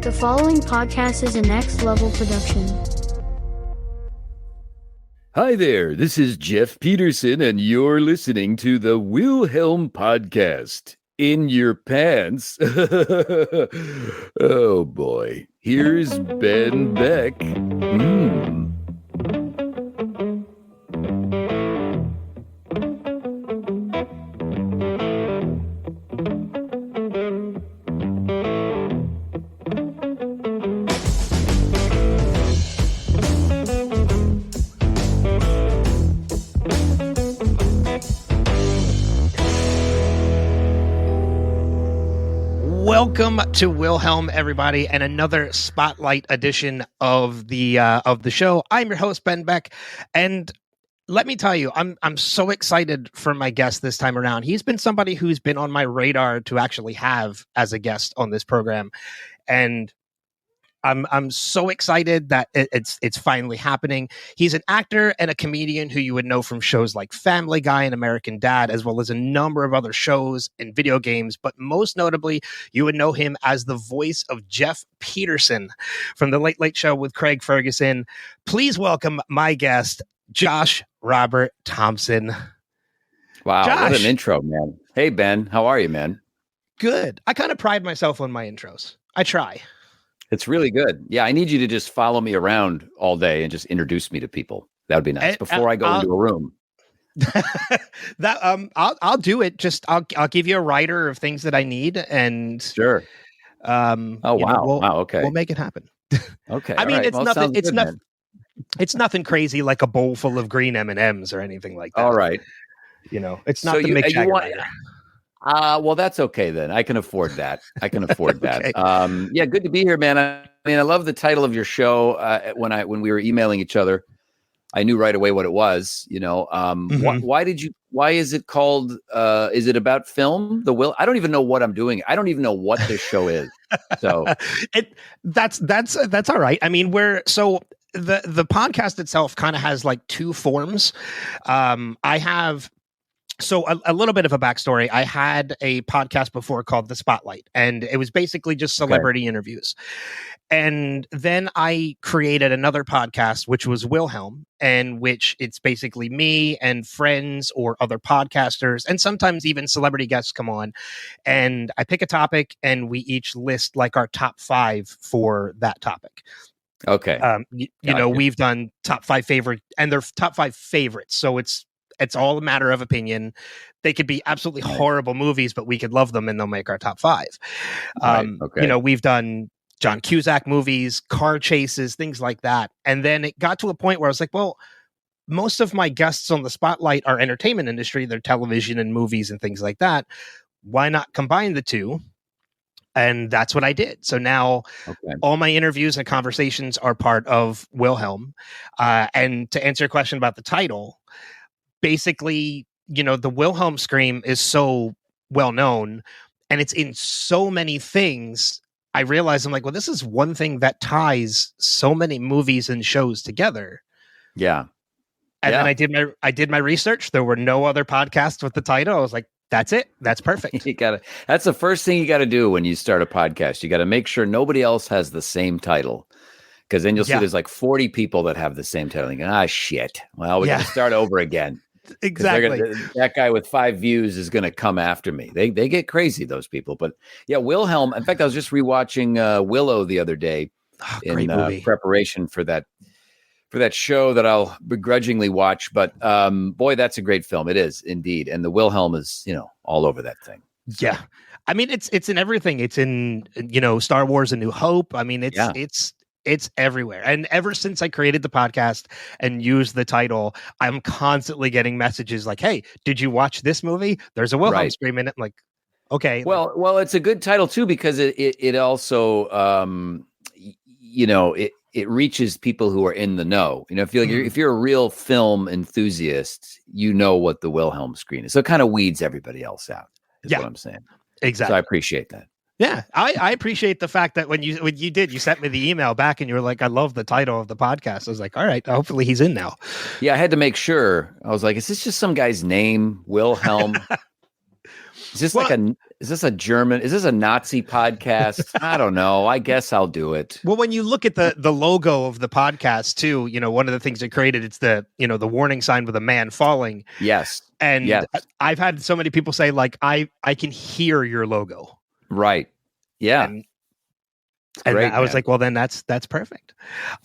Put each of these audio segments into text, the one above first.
The following podcast is a next level production. Hi there, this is Geoff Peterson, and you're listening to the Wilhelm podcast. In your pants. Oh boy, here's Ben Beck. Welcome to Wilhelm, everybody, and another spotlight edition of the show. I'm your host, Ben Beck, and let me tell you, I'm so excited for my guest this time around. He's been somebody who's been on my radar to actually have as a guest on this program, and I'm so excited that it's finally happening. He's an actor and a comedian who you would know from shows like Family Guy and American Dad, as well as a number of other shows and video games. But most notably, you would know him as the voice of Geoff Peterson from The Late Late Show with Craig Ferguson. Please welcome my guest, Josh Robert Thompson. Wow, Josh. What an intro, man. Hey, Ben, how are you, man? Good. I kind of pride myself on my intros. I try. It's really good. Yeah, I need you to just follow me around all day and just introduce me to people. That would be nice before I go into a room. I'll do it. Just I'll give you a writer of things that I need, and sure. Okay. We'll make it happen. Okay. I mean, right. it's nothing. It's nothing. It's nothing crazy like a bowl full of green M&Ms or anything like that. All right. You know, it's not the Mick Jagger writer. Well, that's okay then. I can afford that. Okay. Yeah, good to be here, man. I love the title of your show. When we were emailing each other, I knew right away what it was. You know, why is it called? Is it about film? I don't even know what I'm doing. I don't even know what this show is. So that's all right. I mean, the podcast itself kind of has like two forms. So a little bit of a backstory. I had a podcast before called The Spotlight, and it was basically just celebrity interviews. And then I created another podcast, which was Wilhelm, and which it's basically me and friends or other podcasters, and sometimes even celebrity guests come on. And I pick a topic, and we each list like our top 5 for that topic. Okay. You know, we've done top 5 favorite, and they're top 5 favorites. So it's all a matter of opinion. They could be absolutely horrible movies, but we could love them and they'll make our top 5. You know, we've done John Cusack movies, car chases, things like that. And then it got to a point where I was like, well, most of my guests on the Spotlight are entertainment industry. They're television and movies and things like that. Why not combine the two? And that's what I did. So now all my interviews and conversations are part of Wilhelm. And to answer your question about the title, basically, you know, the Wilhelm scream is so well known and it's in so many things. I realized I'm like, well, this is one thing that ties so many movies and shows together. Yeah. And then I did my research. There were no other podcasts with the title. I was like, that's it. That's perfect. That's the first thing you got to do when you start a podcast. You got to make sure nobody else has the same title. Because then you'll see there's like 40 people that have the same title. And you go, shit. Well, we got to start over again. Exactly. That guy with 5 views is going to come after me. They get crazy, those people. But yeah, Wilhelm. In fact, I was just rewatching Willow the other day in preparation for that show that I'll begrudgingly watch. But boy, that's a great film. It is indeed. And the Wilhelm is, all over that thing. So. Yeah. I mean, it's in everything. It's in, Star Wars: A New Hope. I mean, it's everywhere. And ever since I created the podcast and used the title, I'm constantly getting messages like, hey, did you watch this movie? There's a Wilhelm scream in it. I'm like, okay. Well, it's a good title too, because it also, it reaches people who are in the know. If you're a real film enthusiast, you know what the Wilhelm screen is. So it kind of weeds everybody else out, is what I'm saying. Exactly. So I appreciate that. Yeah, I appreciate the fact that when you sent me the email back and you were like, I love the title of the podcast. I was like, all right, hopefully he's in now. Yeah, I had to make sure. I was like, is this just some guy's name, Wilhelm? Is this like is this a Nazi podcast? I don't know. I guess I'll do it. Well, when you look at the logo of the podcast too, one of the things it created, it's the warning sign with a man falling. Yes. And yes. I've had so many people say, like, I can hear your logo. Right. Yeah. And great, I was like, well, then that's perfect.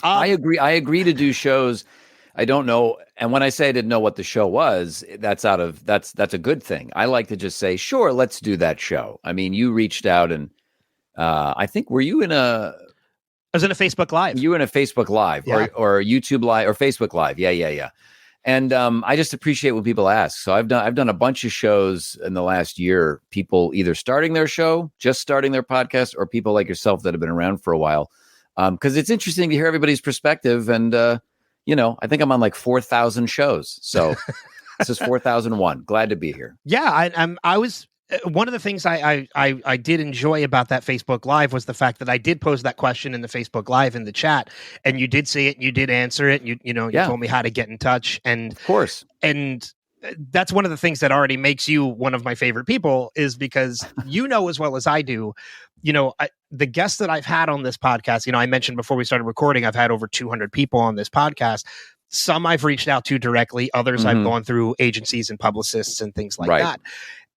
I agree to do shows. I don't know. And when I say I didn't know what the show was, that's a good thing. I like to just say, sure, let's do that show. I mean, you reached out and I think, were you in I was in a Facebook Live. You were in a Facebook Live or YouTube Live or Facebook Live. Yeah. And I just appreciate when people ask. So I've done a bunch of shows in the last year, people either starting their show, just starting their podcast, or people like yourself that have been around for a while. Because it's interesting to hear everybody's perspective. And, I think I'm on like 4,000 shows. So this is 4,001. Glad to be here. Yeah, I was one of the things I did enjoy about that Facebook Live was the fact that I did pose that question in the Facebook Live in the chat, and you did see it, and you did answer it, and you told me how to get in touch, and of course, and that's one of the things that already makes you one of my favorite people, is because as well as I do, the guests that I've had on this podcast, I mentioned before we started recording, I've had over 200 people on this podcast. Some I've reached out to directly, others I've gone through agencies and publicists and things like that.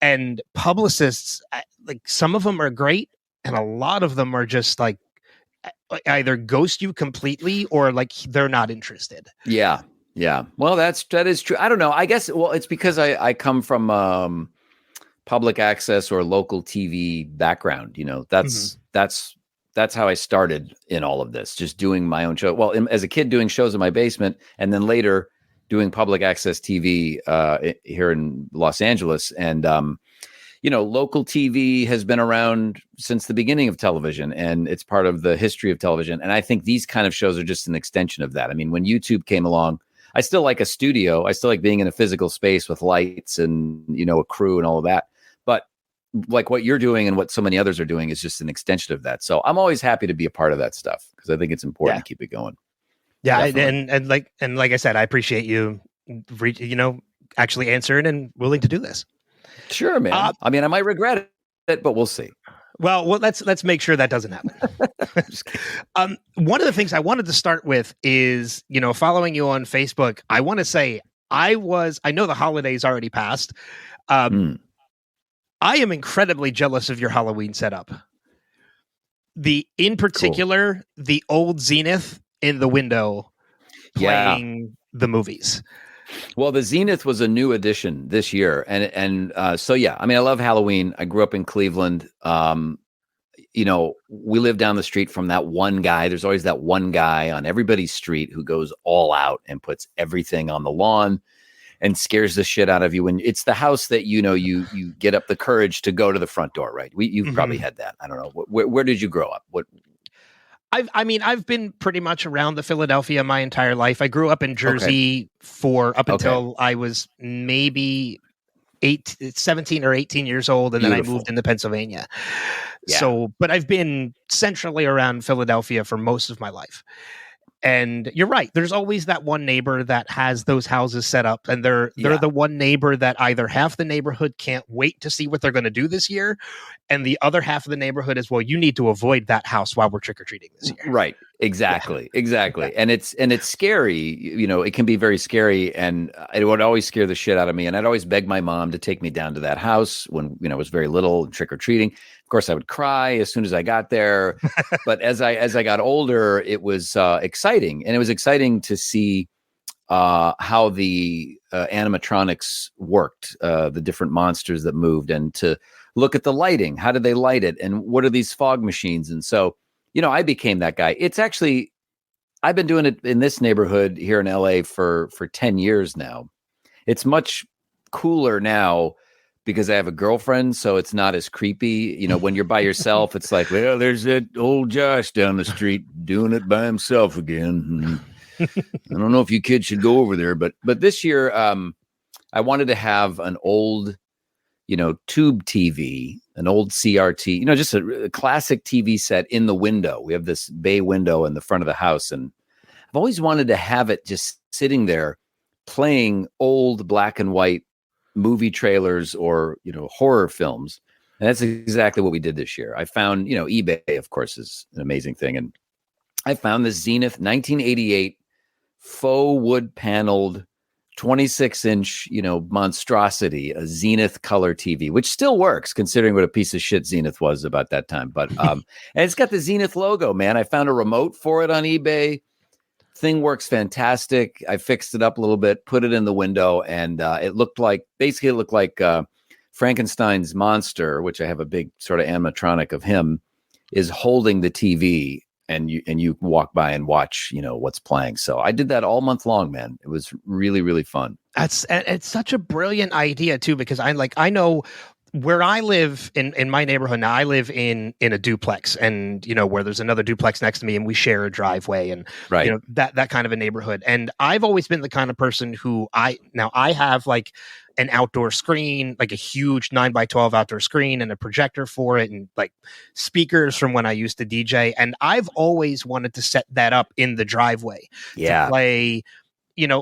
And publicists, like, some of them are great, and a lot of them are just like either ghost you completely or like they're not interested. Yeah. Well, that is true. I don't know. I guess it's because I come from public access or local TV background. That's how I started in all of this, just doing my own show. Well, as a kid, doing shows in my basement, and then later doing public access TV here in Los Angeles. And, local TV has been around since the beginning of television, and it's part of the history of television. And I think these kind of shows are just an extension of that. I mean, when YouTube came along, I still like a studio. I still like being in a physical space with lights and, a crew and all of that. But like what you're doing and what so many others are doing is just an extension of that. So I'm always happy to be a part of that stuff because I think it's important to keep it going. Yeah, and like I said, I appreciate you, actually answering and willing to do this. Sure, man. I mean, I might regret it, but we'll see. Well, let's make sure that doesn't happen. One of the things I wanted to start with is, following you on Facebook. I want to say I know the holidays already passed. I am incredibly jealous of your Halloween setup. In particular, the old Zenith in the window playing the movies. Well, the Zenith was a new addition this year. And so, yeah, I mean, I love Halloween. I grew up in Cleveland. We live down the street from that one guy. There's always that one guy on everybody's street who goes all out and puts everything on the lawn and scares the shit out of you. And it's the house that, you get up the courage to go to the front door, right? You've probably had that. I don't know. Where did you grow up? I've been pretty much around the Philadelphia my entire life. I grew up in Jersey until I was maybe 17 or 18 years old. And then I moved into Pennsylvania. Yeah. So, but I've been centrally around Philadelphia for most of my life. And you're right. There's always that one neighbor that has those houses set up, and they're the one neighbor that either half the neighborhood can't wait to see what they're going to do this year, and the other half of the neighborhood is, well, you need to avoid that house while we're trick or treating this year. Right. Exactly. Yeah. And it's scary. It can be very scary, and it would always scare the shit out of me. And I'd always beg my mom to take me down to that house when I was very little, trick or treating. Of course, I would cry as soon as I got there. But as I got older, it was exciting, and it was exciting to see how the animatronics worked, the different monsters that moved, and to look at the lighting. How did they light it, and what are these fog machines? And so, I became that guy. It's actually, I've been doing it in this neighborhood here in LA for 10 years now. It's much cooler now because I have a girlfriend, so it's not as creepy. When you're by yourself, it's like, well, there's that old Josh down the street doing it by himself again. I don't know if you kids should go over there, but this year, I wanted to have an old, tube TV, an old CRT, just a classic TV set in the window. We have this bay window in the front of the house, and I've always wanted to have it just sitting there playing old black and white movie trailers or, horror films. And that's exactly what we did this year. I found, eBay, of course, is an amazing thing. And I found this Zenith 1988 faux wood paneled 26-inch, monstrosity, a Zenith color TV, which still works considering what a piece of shit Zenith was about that time. But and it's got the Zenith logo, man. I found a remote for it on eBay. Thing works fantastic. I fixed it up a little bit, put it in the window, and it looked like Frankenstein's monster, which I have a big sort of animatronic of him, is holding the TV. And you walk by and watch, what's playing. So I did that all month long, man. It was really, really fun. It's such a brilliant idea too, because I know where I live in my neighborhood now. I live in a duplex, and where there's another duplex next to me, and we share a driveway, and right. That kind of a neighborhood. And I've always been the kind of person who I have like an outdoor screen, like a huge 9x12 outdoor screen and a projector for it, and like speakers from when I used to DJ. And I've always wanted to set that up in the driveway to play,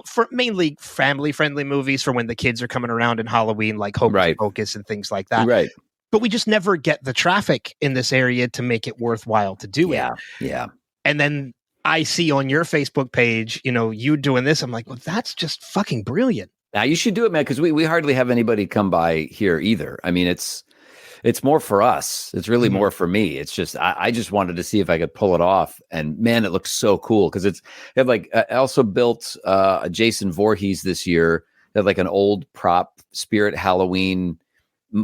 for mainly family friendly movies for when the kids are coming around in Halloween, like Hocus Pocus and things like that. Right. But we just never get the traffic in this area to make it worthwhile to do it. Yeah. And then I see on your Facebook page, you doing this. I'm like, well, that's just fucking brilliant. Now you should do it, man, because we hardly have anybody come by here either. I mean, it's more for us. It's really more for me. It's just I just wanted to see if I could pull it off, and man, it looks so cool because I also built a Jason Voorhees this year. They had like an old prop Spirit Halloween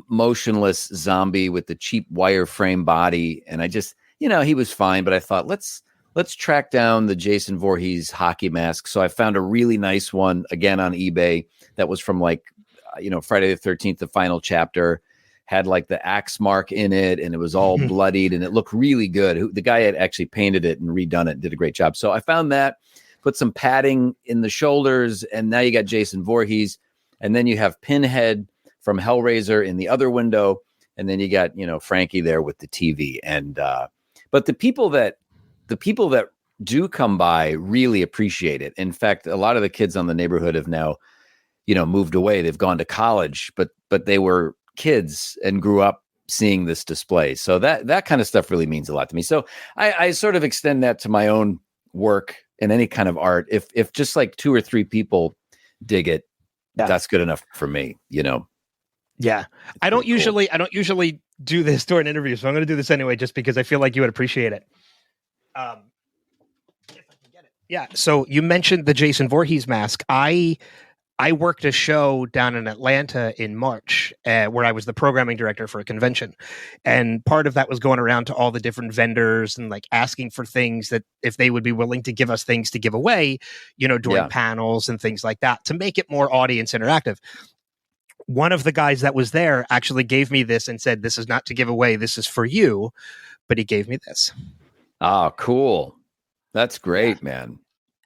motionless zombie with the cheap wireframe body, and I just he was fine, but I thought let's track down the Jason Voorhees hockey mask. So I found a really nice one again on eBay that was from Friday the 13th, the final chapter, had like the axe mark in it, and it was all bloodied, and it looked really good. The guy had actually painted it and redone it and did a great job. So I found that, put some padding in the shoulders, and now you got Jason Voorhees, and then you have Pinhead from Hellraiser in the other window, and then you got, Frankie there with the TV. And but the people that do come by really appreciate it. In fact, a lot of the kids on the neighborhood have now, moved away. They've gone to college, but they were kids and grew up seeing this display. So that kind of stuff really means a lot to me. So I sort of extend that to my own work and any kind of art. If just like 2 or 3 people dig it, that's good enough for me, Yeah. I don't usually do this during interviews, so I'm going to do this anyway, just because I feel like you would appreciate it. If I can get it. Yeah. So you mentioned the Jason Voorhees mask. I worked a show down in Atlanta in March where I was the programming director for a convention. And part of that was going around to all the different vendors and like asking for things that if they would be willing to give us things to give away, during panels and things like that to make it more audience interactive. One of the guys that was there actually gave me this and said, "This is not to give away. This is for you." But he gave me this. Oh, cool. That's great, man.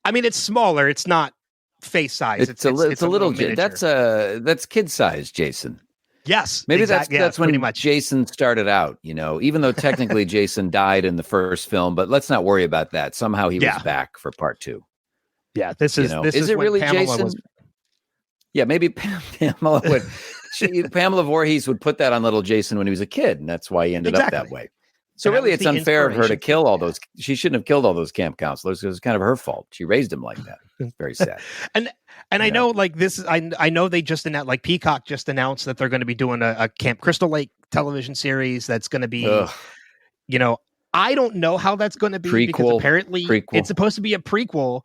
I mean, it's smaller. It's not face size. It's a little that's kid size, Jason. Yes. Maybe that's when Jason started out, even though technically Jason died in the first film, but let's not worry about that. Somehow he was back for part 2. Yeah. This is it really Pamela Jason? Yeah, maybe Pamela would. Pamela Voorhees would put that on little Jason when he was a kid, and that's why he ended up that way. So really, it's unfair of her to kill all those. She shouldn't have killed all those camp counselors. It was kind of her fault. She raised him like that. It's very sad. and I know, like this. I know they just announced, like Peacock just announced that they're going to be doing a Camp Crystal Lake television series that's going to be, I don't know how that's going to be because apparently it's supposed to be a prequel.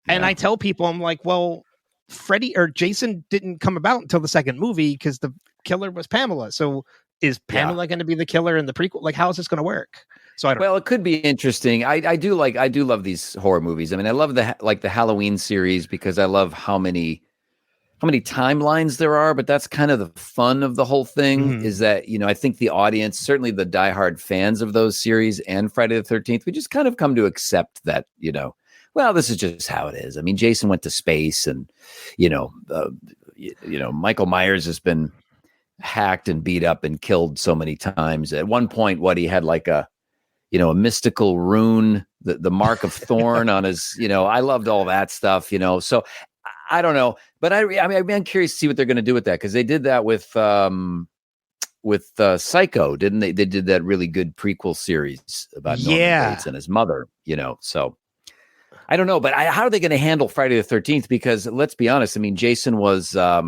And I tell people, I'm like, well, Freddy or Jason didn't come about until the second movie because the killer was Pamela. So is Pamela going to be the killer in the prequel? Like, how is this going to work? So I don't know. It could be interesting. I do love these horror movies. I mean, I love the Halloween series because I love how many timelines there are, but that's kind of the fun of the whole thing is that, I think the audience, certainly the diehard fans of those series and Friday the 13th, we just kind of come to accept that, well, this is just how it is. I mean, Jason went to space and, Michael Myers has been hacked and beat up and killed so many times. At one point, he had like a mystical rune, the mark of thorn on his, I loved all that stuff, so I don't know, but I'm curious to see what they're going to do with that. Cause they did that with, with Psycho, didn't they? They did that really good prequel series about Norman Bates and his mother. So I don't know, but how are they going to handle Friday the 13th? Because let's be honest, I mean, Jason was, I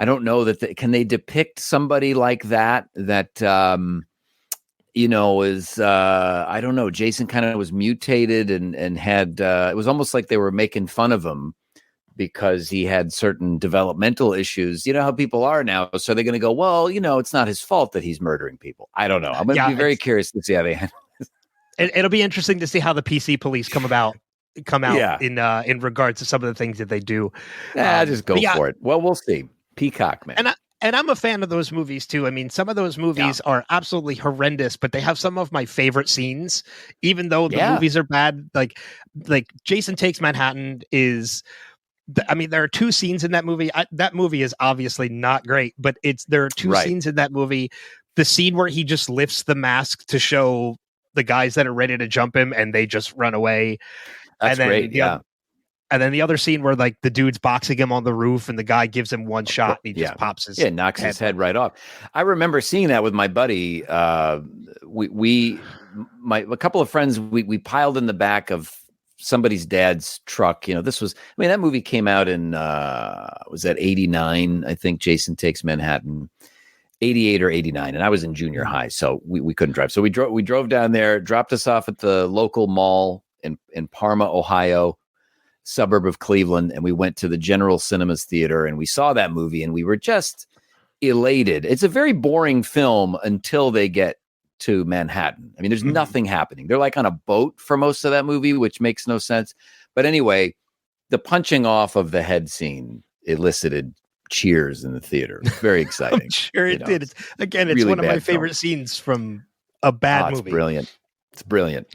don't know that can they depict somebody like that is I don't know. Jason kind of was mutated and had it was almost like they were making fun of him because he had certain developmental issues. You know how people are now. So they're going to go, well, it's not his fault that he's murdering people. I don't know. I'm going to be very curious to see how they handle it. It'll be interesting to see how the PC police come out in regards to some of the things that they do. Just go for it. Well, we'll see. Peacock, man. And I'm a fan of those movies too. I mean, some of those movies are absolutely horrendous, but they have some of my favorite scenes, even though the movies are bad. Like Jason Takes Manhattan is, there are two scenes in that movie. That movie is obviously not great, but there are two scenes in that movie. The scene where he just lifts the mask to show the guys that are ready to jump him and they just run away. That's great. And then the other scene where like the dude's boxing him on the roof and the guy gives him one shot and he just pops his knocks his head right off. I remember seeing that with my buddy. A couple of friends, we piled in the back of somebody's dad's truck. That movie came out in, was that 89? I think Jason Takes Manhattan, 88 or 89. And I was in junior high, so we couldn't drive. So we drove down there, dropped us off at the local mall in Parma, Ohio, suburb of Cleveland, and we went to the General Cinemas Theater and we saw that movie and we were just elated. It's a very boring film until they get to Manhattan. I mean, there's nothing happening. They're like on a boat for most of that movie, which makes no sense. But anyway, the punching off of the head scene elicited cheers in the theater. Very exciting. I'm sure it did. It's really one of my favorite scenes from a bad movie. It's brilliant.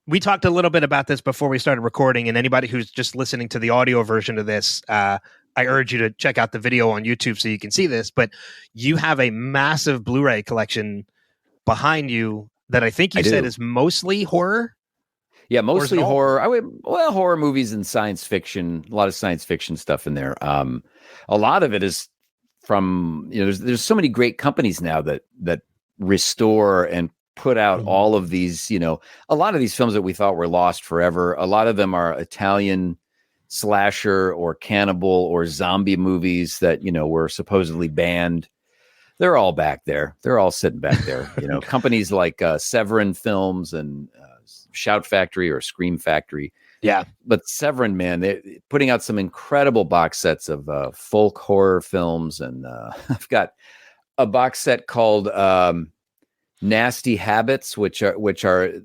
We talked a little bit about this before we started recording, and anybody who's just listening to the audio version of this, I urge you to check out the video on YouTube so you can see this, but you have a massive Blu-ray collection behind you that I think you said is mostly horror. Yeah, mostly horror. Horror movies and science fiction, a lot of science fiction stuff in there. A lot of it is from, there's so many great companies now that restore and put out all of these, a lot of these films that we thought were lost forever. A lot of them are Italian slasher or cannibal or zombie movies that, were supposedly banned. They're all back there. They're all sitting back there. Companies like Severin Films and Shout Factory or Scream Factory. Yeah. But Severin, man, they're putting out some incredible box sets of folk horror films. And I've got a box set called Nasty Habits, which are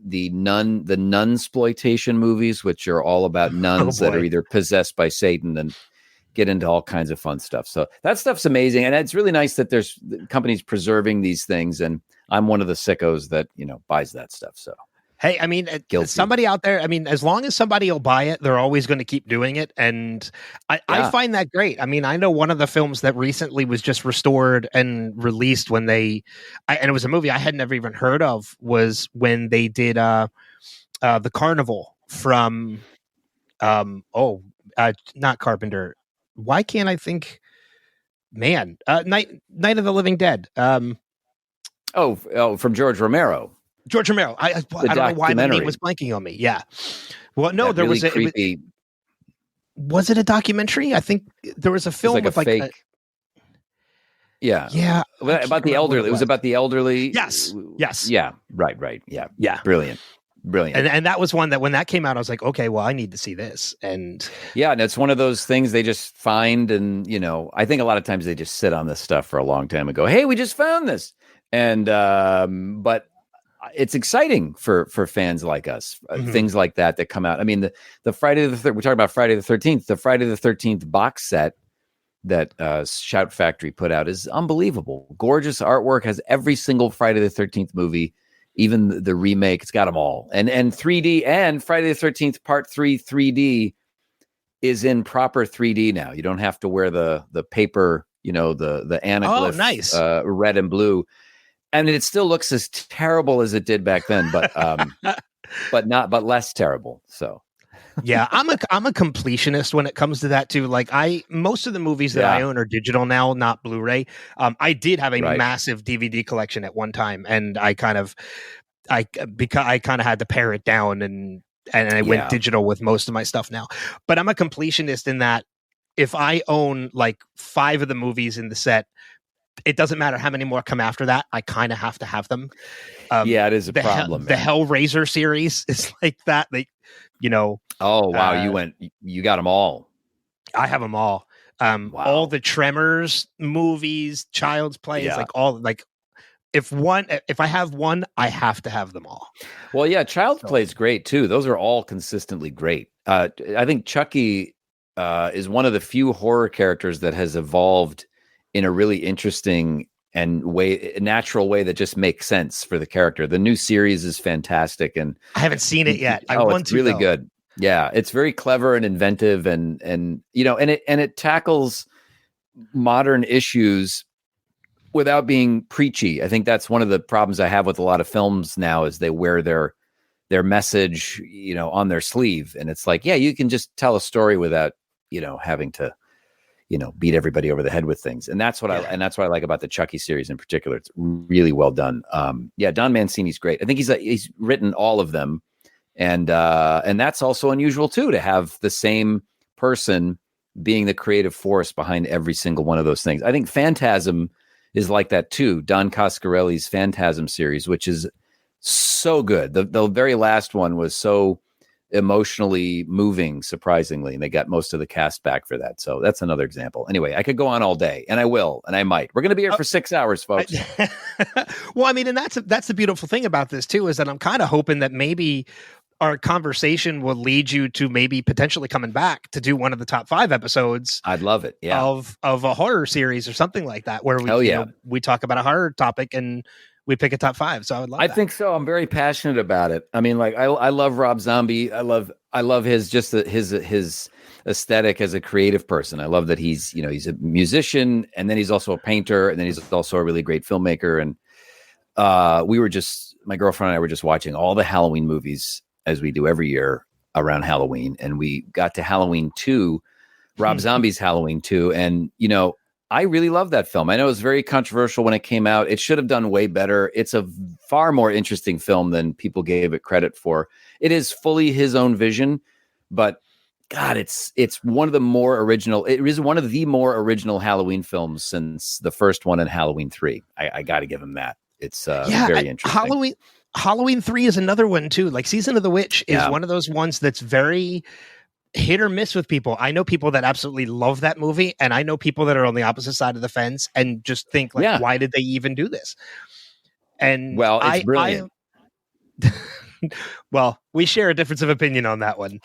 the nunsploitation movies, which are all about nuns that are either possessed by Satan and get into all kinds of fun stuff. So that stuff's amazing. And it's really nice that there's companies preserving these things. And I'm one of the sickos that, buys that stuff. So, hey, I mean, somebody out there, I mean, as long as somebody will buy it, they're always going to keep doing it. And I find that great. I mean, I know one of the films that recently was just restored and released when and it was a movie I had never even heard of, was when they did The Carnival from, not Carpenter. Why can't I think, man, Night of the Living Dead. From George Romero. George Romero. I don't know why the name was blanking on me. Yeah. Well, no, there really was creepy. Was it a documentary? I think there was a film with like fake. Yeah. About the elderly. It was about the elderly. Yes. Yeah. Right. Yeah. Brilliant. And that was one that when that came out, I was like, okay, well, I need to see this. And it's one of those things they just find. And, I think a lot of times they just sit on this stuff for a long time and go, hey, we just found this. And, but it's exciting for fans like us, things like that come out. I mean, the Friday the 13th, we're talking about Friday the 13th, the Friday the 13th box set that Shout Factory put out is unbelievable. Gorgeous artwork, has every single Friday the 13th movie, even the remake. It's got them all. And 3D, and Friday the 13th Part 3 3D is in proper 3D now. You don't have to wear the paper, the anaglyph, nice. Red and blue. And it still looks as terrible as it did back then, but less terrible. So Yeah, I'm a completionist when it comes to that too. Like most of the movies that I own are digital now, not Blu-ray. I did have a massive DVD collection at one time, and I kind of had to pare it down, and I went digital with most of my stuff now. But I'm a completionist in that if I own like 5 of the movies in the set, it doesn't matter how many more come after that. I kind of have to have them. It is a problem. The Hellraiser series is like that. Oh wow, you got them all. I have them all. All the Tremors movies, Child's Play, is like all like. If I have one, I have to have them all. Well, yeah, Child's Play is great too. Those are all consistently great. I think Chucky is one of the few horror characters that has evolved in a really interesting and natural way that just makes sense for the character. The new series is fantastic, and I haven't seen it yet. It's really good. Yeah, it's very clever and inventive, and it tackles modern issues without being preachy. I think that's one of the problems I have with a lot of films now is they wear their message, on their sleeve. And it's like, yeah, you can just tell a story without, having to, beat everybody over the head with things. And that's what I like about the Chucky series in particular. It's really well done. Don Mancini's great. I think he's written all of them. And that's also unusual too, to have the same person being the creative force behind every single one of those things. I think Phantasm is like that too. Don Coscarelli's Phantasm series, which is so good. The very last one was so emotionally moving, surprisingly, and they got most of the cast back for that. So that's another example. Anyway, I could go on all day, and I will, and I might. We're going to be here for 6 hours, folks. Well, I mean, and that's the beautiful thing about this too, is that I'm kind of hoping that maybe our conversation will lead you to maybe potentially coming back to do one of the top 5 episodes. I'd love it. Yeah. Of a horror series or something like that, where we talk about a horror topic and we pick a top 5. So I think so. I'm very passionate about it. I mean, like I love Rob Zombie. I love his aesthetic as a creative person. I love that he's a musician, and then he's also a painter, and then he's also a really great filmmaker. And my girlfriend and I were just watching all the Halloween movies, as we do every year around Halloween. And we got to Halloween 2, Rob Zombie's Halloween 2. And, I really love that film. I know it was very controversial when it came out. It should have done way better. It's a far more interesting film than people gave it credit for. It is fully his own vision, but God, it's one of the more original. It is one of the more original Halloween films since the first one in Halloween 3. I got to give him that. It's very interesting. Halloween 3 is another one too. Like Season of the Witch is one of those ones that's very hit or miss with people. I know people that absolutely love that movie, and I know people that are on the opposite side of the fence and just think like, why did they even do this? And it's brilliant. Well, we share a difference of opinion on that one.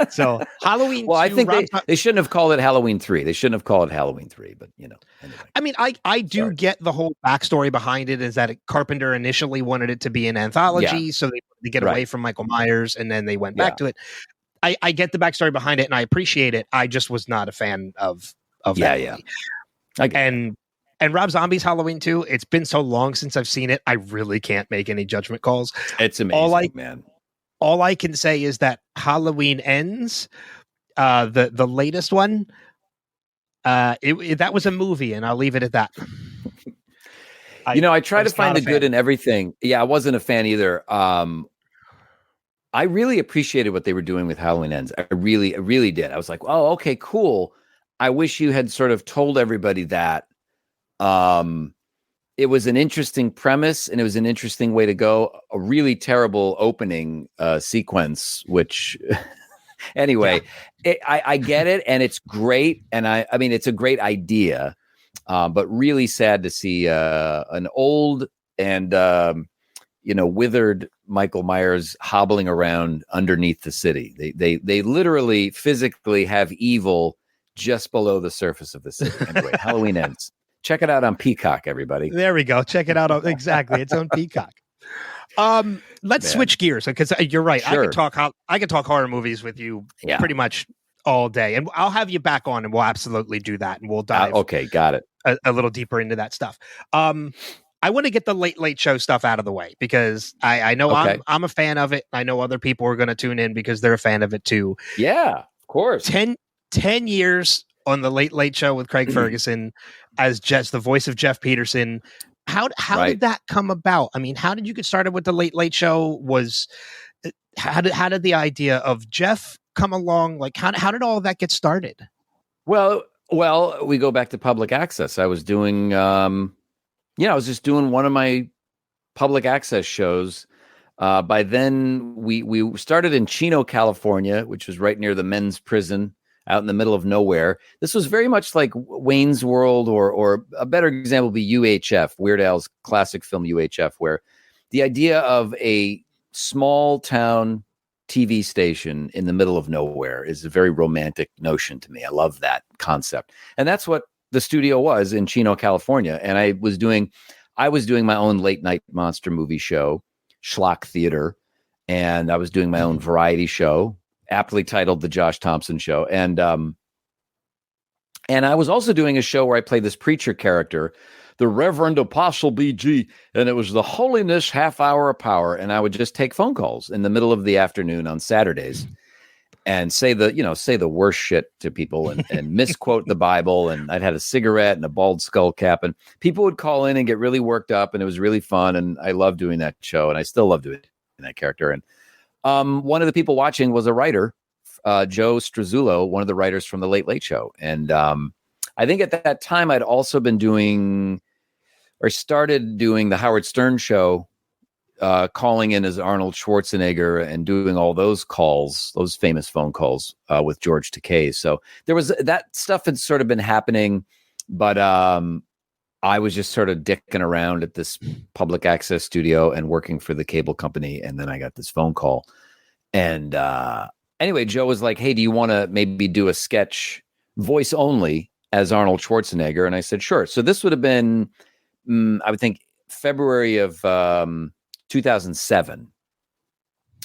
So Halloween. Well, 2, I think they shouldn't have called it Halloween 3. They shouldn't have called it Halloween 3, but anyway. I mean, I do get the whole backstory behind it, is that Carpenter initially wanted it to be an anthology, so they wanted to get away from Michael Myers, and then they went back to it. I get the backstory behind it, and I appreciate it. I just was not a fan of that movie. And Rob Zombie's Halloween 2, it's been so long since I've seen it, I really can't make any judgment calls. It's amazing, man. All I can say is that Halloween Ends, the latest one, that was a movie, and I'll leave it at that. I try to find the good in everything. Yeah, I wasn't a fan either. I really appreciated what they were doing with Halloween Ends. I really did. I was like, oh, okay, cool. I wish you had sort of told everybody that. It was an interesting premise, and it was an interesting way to go. A really terrible opening sequence, which anyway, I get it, and it's great. And I mean, it's a great idea, but really sad to see an old and withered Michael Myers hobbling around underneath the city. They literally physically have evil just below the surface of the city. Anyway, Halloween Ends. Check it out on Peacock, everybody. There we go. Check it out. Exactly. It's on Peacock. Let's switch gears, because you're right. Sure. I could talk horror movies with you pretty much all day, and I'll have you back on, and we'll absolutely do that, and we'll dive. Okay, got it. A little deeper into that stuff. I want to get the late show stuff out of the way because I know I'm a fan of it. I know other people are going to tune in because they're a fan of it too. Yeah, of course. 10 years on the Late Show with Craig Ferguson as just the voice of Geoff Peterson. How did that come about? I mean, how did you get started with the Late Show? How did the idea of Geoff come along? Like how did all of that get started? Well, we go back to public access. I was doing I was just doing one of my public access shows. By then, we started in Chino, California, which was right near the men's prison out in the middle of nowhere. This was very much like Wayne's World, or a better example would be UHF, Weird Al's classic film UHF, where the idea of a small town TV station in the middle of nowhere is a very romantic notion to me. I love that concept. And that's what the studio was in Chino, California. And I was doing my own late night monster movie show, Schlock Theater, and I was doing my own variety show, aptly titled The Josh Thompson Show. And I was also doing a show where I played this preacher character, the Reverend Apostle BG, and it was the Holiness Half Hour of Power. And I would just take phone calls in the middle of the afternoon on Saturdays and say the worst shit to people and misquote the Bible. And I'd had a cigarette and a bald skull cap, and people would call in and get really worked up, and it was really fun. And I loved doing that show, and I still love doing that character. And one of the people watching was a writer, Joe Struzzulo, one of the writers from the Late Show. And I think at that time I'd also been started doing the Howard Stern Show, calling in as Arnold Schwarzenegger and doing all those calls, those famous phone calls with George Takei. So there was that stuff had sort of been happening, but I was just sort of dicking around at this public access studio and working for the cable company. And then I got this phone call. And anyway, Joe was like, hey, do you want to maybe do a sketch voice only as Arnold Schwarzenegger? And I said, sure. So this would have been, I would think, February of 2007.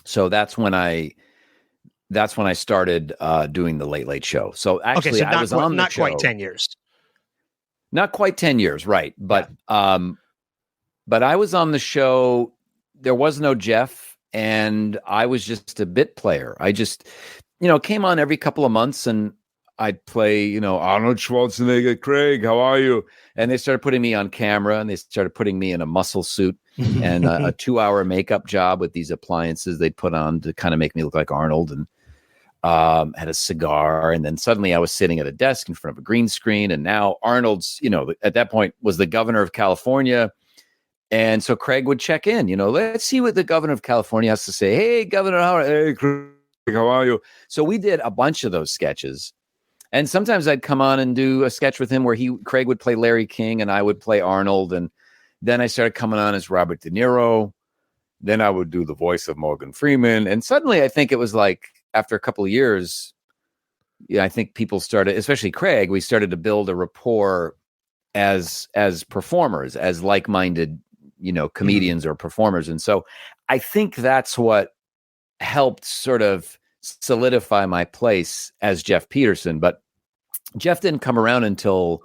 So that's when I started doing the Late Show. So actually, I was on the show. Not quite 10 years. Not quite 10 years, right? But but I was on the show. There was no Geoff, and I was just a bit player. I just, came on every couple of months, and I'd play, Arnold Schwarzenegger, Craig, how are you? And they started putting me on camera, and they started putting me in a muscle suit and a 2-hour makeup job with these appliances they'd put on to kind of make me look like Arnold, and had a cigar. And then suddenly I was sitting at a desk in front of a green screen. And now Arnold's, at that point was the governor of California. And so Craig would check in, let's see what the governor of California has to say. Hey, Governor Howard. Hey, Craig, how are you? So we did a bunch of those sketches. And sometimes I'd come on and do a sketch with him where Craig would play Larry King and I would play Arnold. And then I started coming on as Robert De Niro. Then I would do the voice of Morgan Freeman. And suddenly I think it was like, after a couple of years, I think people started, especially Craig, we started to build a rapport as performers, as like-minded, comedians or performers. And so I think that's what helped sort of solidify my place as Geoff Peterson. But Geoff didn't come around until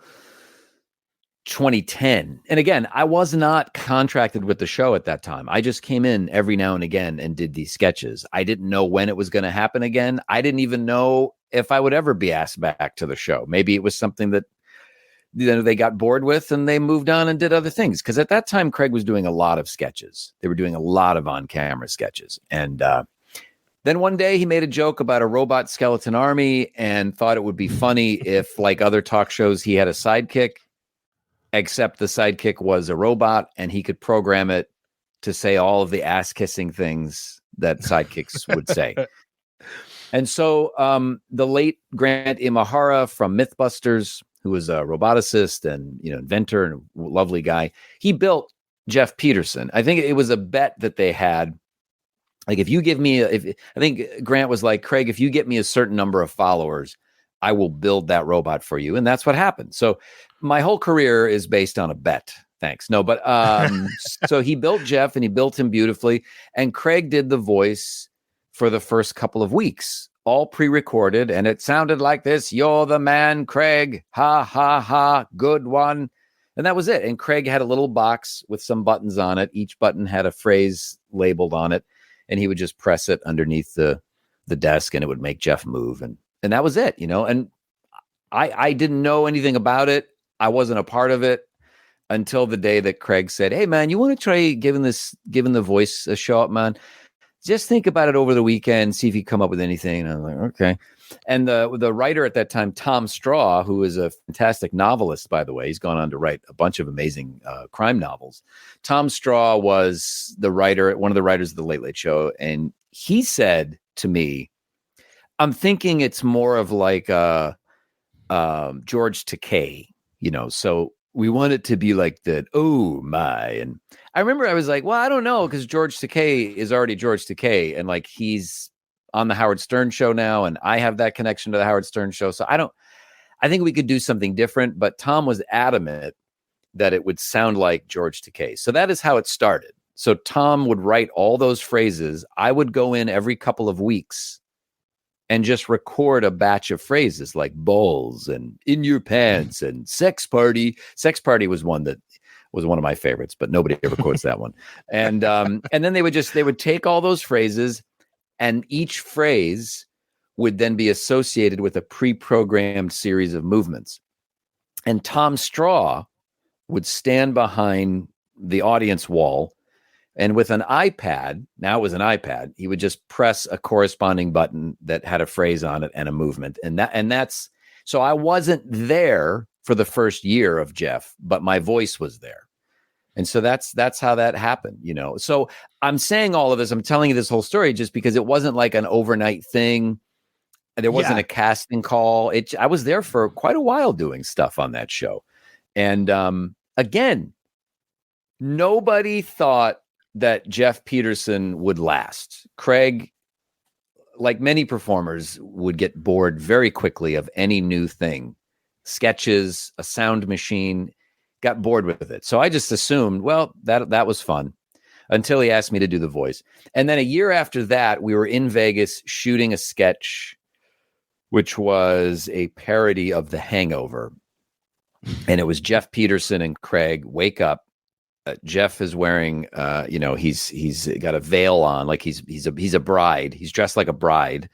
2010. And again, I was not contracted with the show at that time. I just came in every now and again and did these sketches. I didn't know when it was going to happen again. I didn't even know if I would ever be asked back to the show. Maybe it was something that they got bored with and they moved on and did other things. Because at that time, Craig was doing a lot of sketches. They were doing a lot of on-camera sketches. And then one day he made a joke about a robot skeleton army and thought it would be funny if, like other talk shows, he had a sidekick, except the sidekick was a robot and he could program it to say all of the ass-kissing things that sidekicks would say. And so the late Grant Imahara from Mythbusters, who was a roboticist and inventor and a lovely guy, he built Geoff Peterson. I think it was a bet that they had. Like, if you give me, I think Grant was like, Craig, if you get me a certain number of followers, I will build that robot for you. And that's what happened. So my whole career is based on a bet. Thanks. No, but so he built Geoff and he built him beautifully. And Craig did the voice for the first couple of weeks, all pre-recorded. And it sounded like this: "You're the man, Craig. Ha, ha, ha. Good one." And that was it. And Craig had a little box with some buttons on it. Each button had a phrase labeled on it, and he would just press it underneath the desk, and it would make Geoff move. And that was it, And I didn't know anything about it. I wasn't a part of it until the day that Craig said, "Hey man, you want to try giving the voice a show up, man? Just think about it over the weekend, see if you come up with anything." And I was like, okay. And the writer at that time, Tom Straw, who is a fantastic novelist, by the way, he's gone on to write a bunch of amazing crime novels. Tom Straw was one of the writers of the Late Late Show. And he said to me, "I'm thinking it's more of like George Takei, so we want it to be like that. Oh my." And I remember I was like, well, I don't know, because George Takei is already George Takei, and like he's on the Howard Stern show now, and I have that connection to the Howard Stern show. So I think we could do something different, but Tom was adamant that it would sound like George Takei. So that is how it started. So Tom would write all those phrases. I would go in every couple of weeks and just record a batch of phrases like balls and in your pants and sex party. Sex party was one that was one of my favorites, but nobody ever quotes that one. And then they would take all those phrases, and each phrase would then be associated with a pre-programmed series of movements. And Tom Straw would stand behind the audience wall, and with an iPad, now it was an iPad, he would just press a corresponding button that had a phrase on it and a movement. And that's, so I wasn't there for the first year of Geoff, but my voice was there. And so that's how that happened, So I'm saying all of this, I'm telling you this whole story just because it wasn't like an overnight thing. There wasn't a casting call. I was there for quite a while doing stuff on that show. And again, nobody thought that Geoff Peterson would last. Craig, like many performers, would get bored very quickly of any new thing. Sketches, a sound machine, got bored with it. So I just assumed, well, that was fun, until he asked me to do the voice. And then a year after that, we were in Vegas shooting a sketch, which was a parody of The Hangover. And it was Geoff Peterson and Craig wake up. Geoff is wearing, he's got a veil on, like he's a bride. He's dressed like a bride.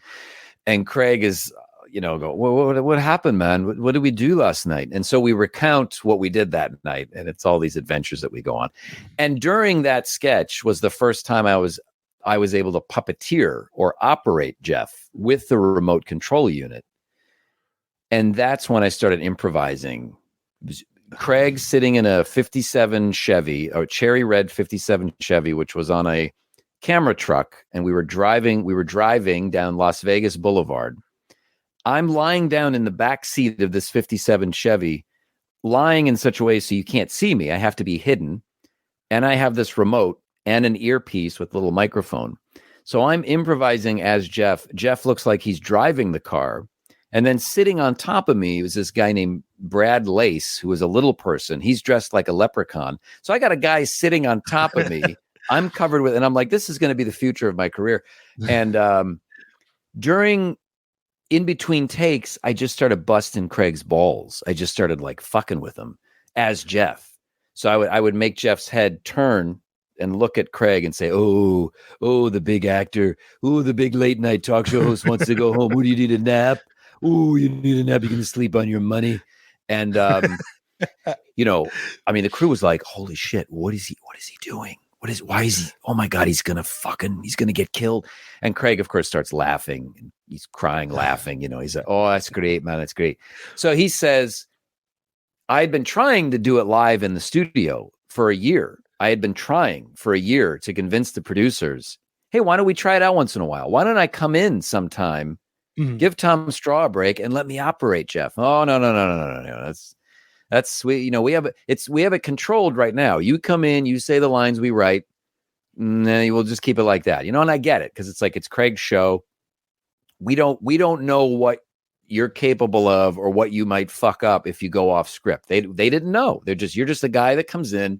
And Craig is, go, what happened, man? What did we do last night? And so we recount what we did that night, and it's all these adventures that we go on. And during that sketch was the first time I was able to puppeteer or operate Geoff with the remote control unit. And that's when I started improvising. Craig sitting in a 57 Chevy, a cherry red 57 Chevy, which was on a camera truck, and we were driving down Las Vegas Boulevard. I'm lying down in the back seat of this 57 Chevy, lying in such a way so you can't see me. I have to be hidden. And I have this remote and an earpiece with a little microphone. So I'm improvising as Geoff. Geoff looks like he's driving the car. And then sitting on top of me was this guy named Brad Lace, who was a little person. He's dressed like a leprechaun. So I got a guy sitting on top of me. I'm covered with, and I'm like, this is going to be the future of my career. And in between takes, I just started busting Craig's balls. I just started like fucking with him as Geoff. So I would make Geoff's head turn and look at Craig and say, oh, the big actor. Oh, the big late night talk show host wants to go home. What do you need, a nap? Oh, you need a nap. You're going to sleep on your money. And, the crew was like, holy shit, what is he doing? Why is he, oh my God, he's going to get killed. And Craig, of course, starts laughing. And he's crying, laughing. He's like, oh, that's great, man. That's great. So he says, I had been trying to do it live in the studio for a year. I had been trying for a year to convince the producers, hey, why don't we try it out once in a while? Why don't I come in sometime, give Tom Straw a break, and let me operate Geoff? Oh, no. That's sweet. We have it controlled right now. You come in, you say the lines we write, and then we'll just keep it like that. And I get it, because it's like, it's Craig's show. We don't know what you're capable of or what you might fuck up if you go off script. They didn't know. You're just a guy that comes in,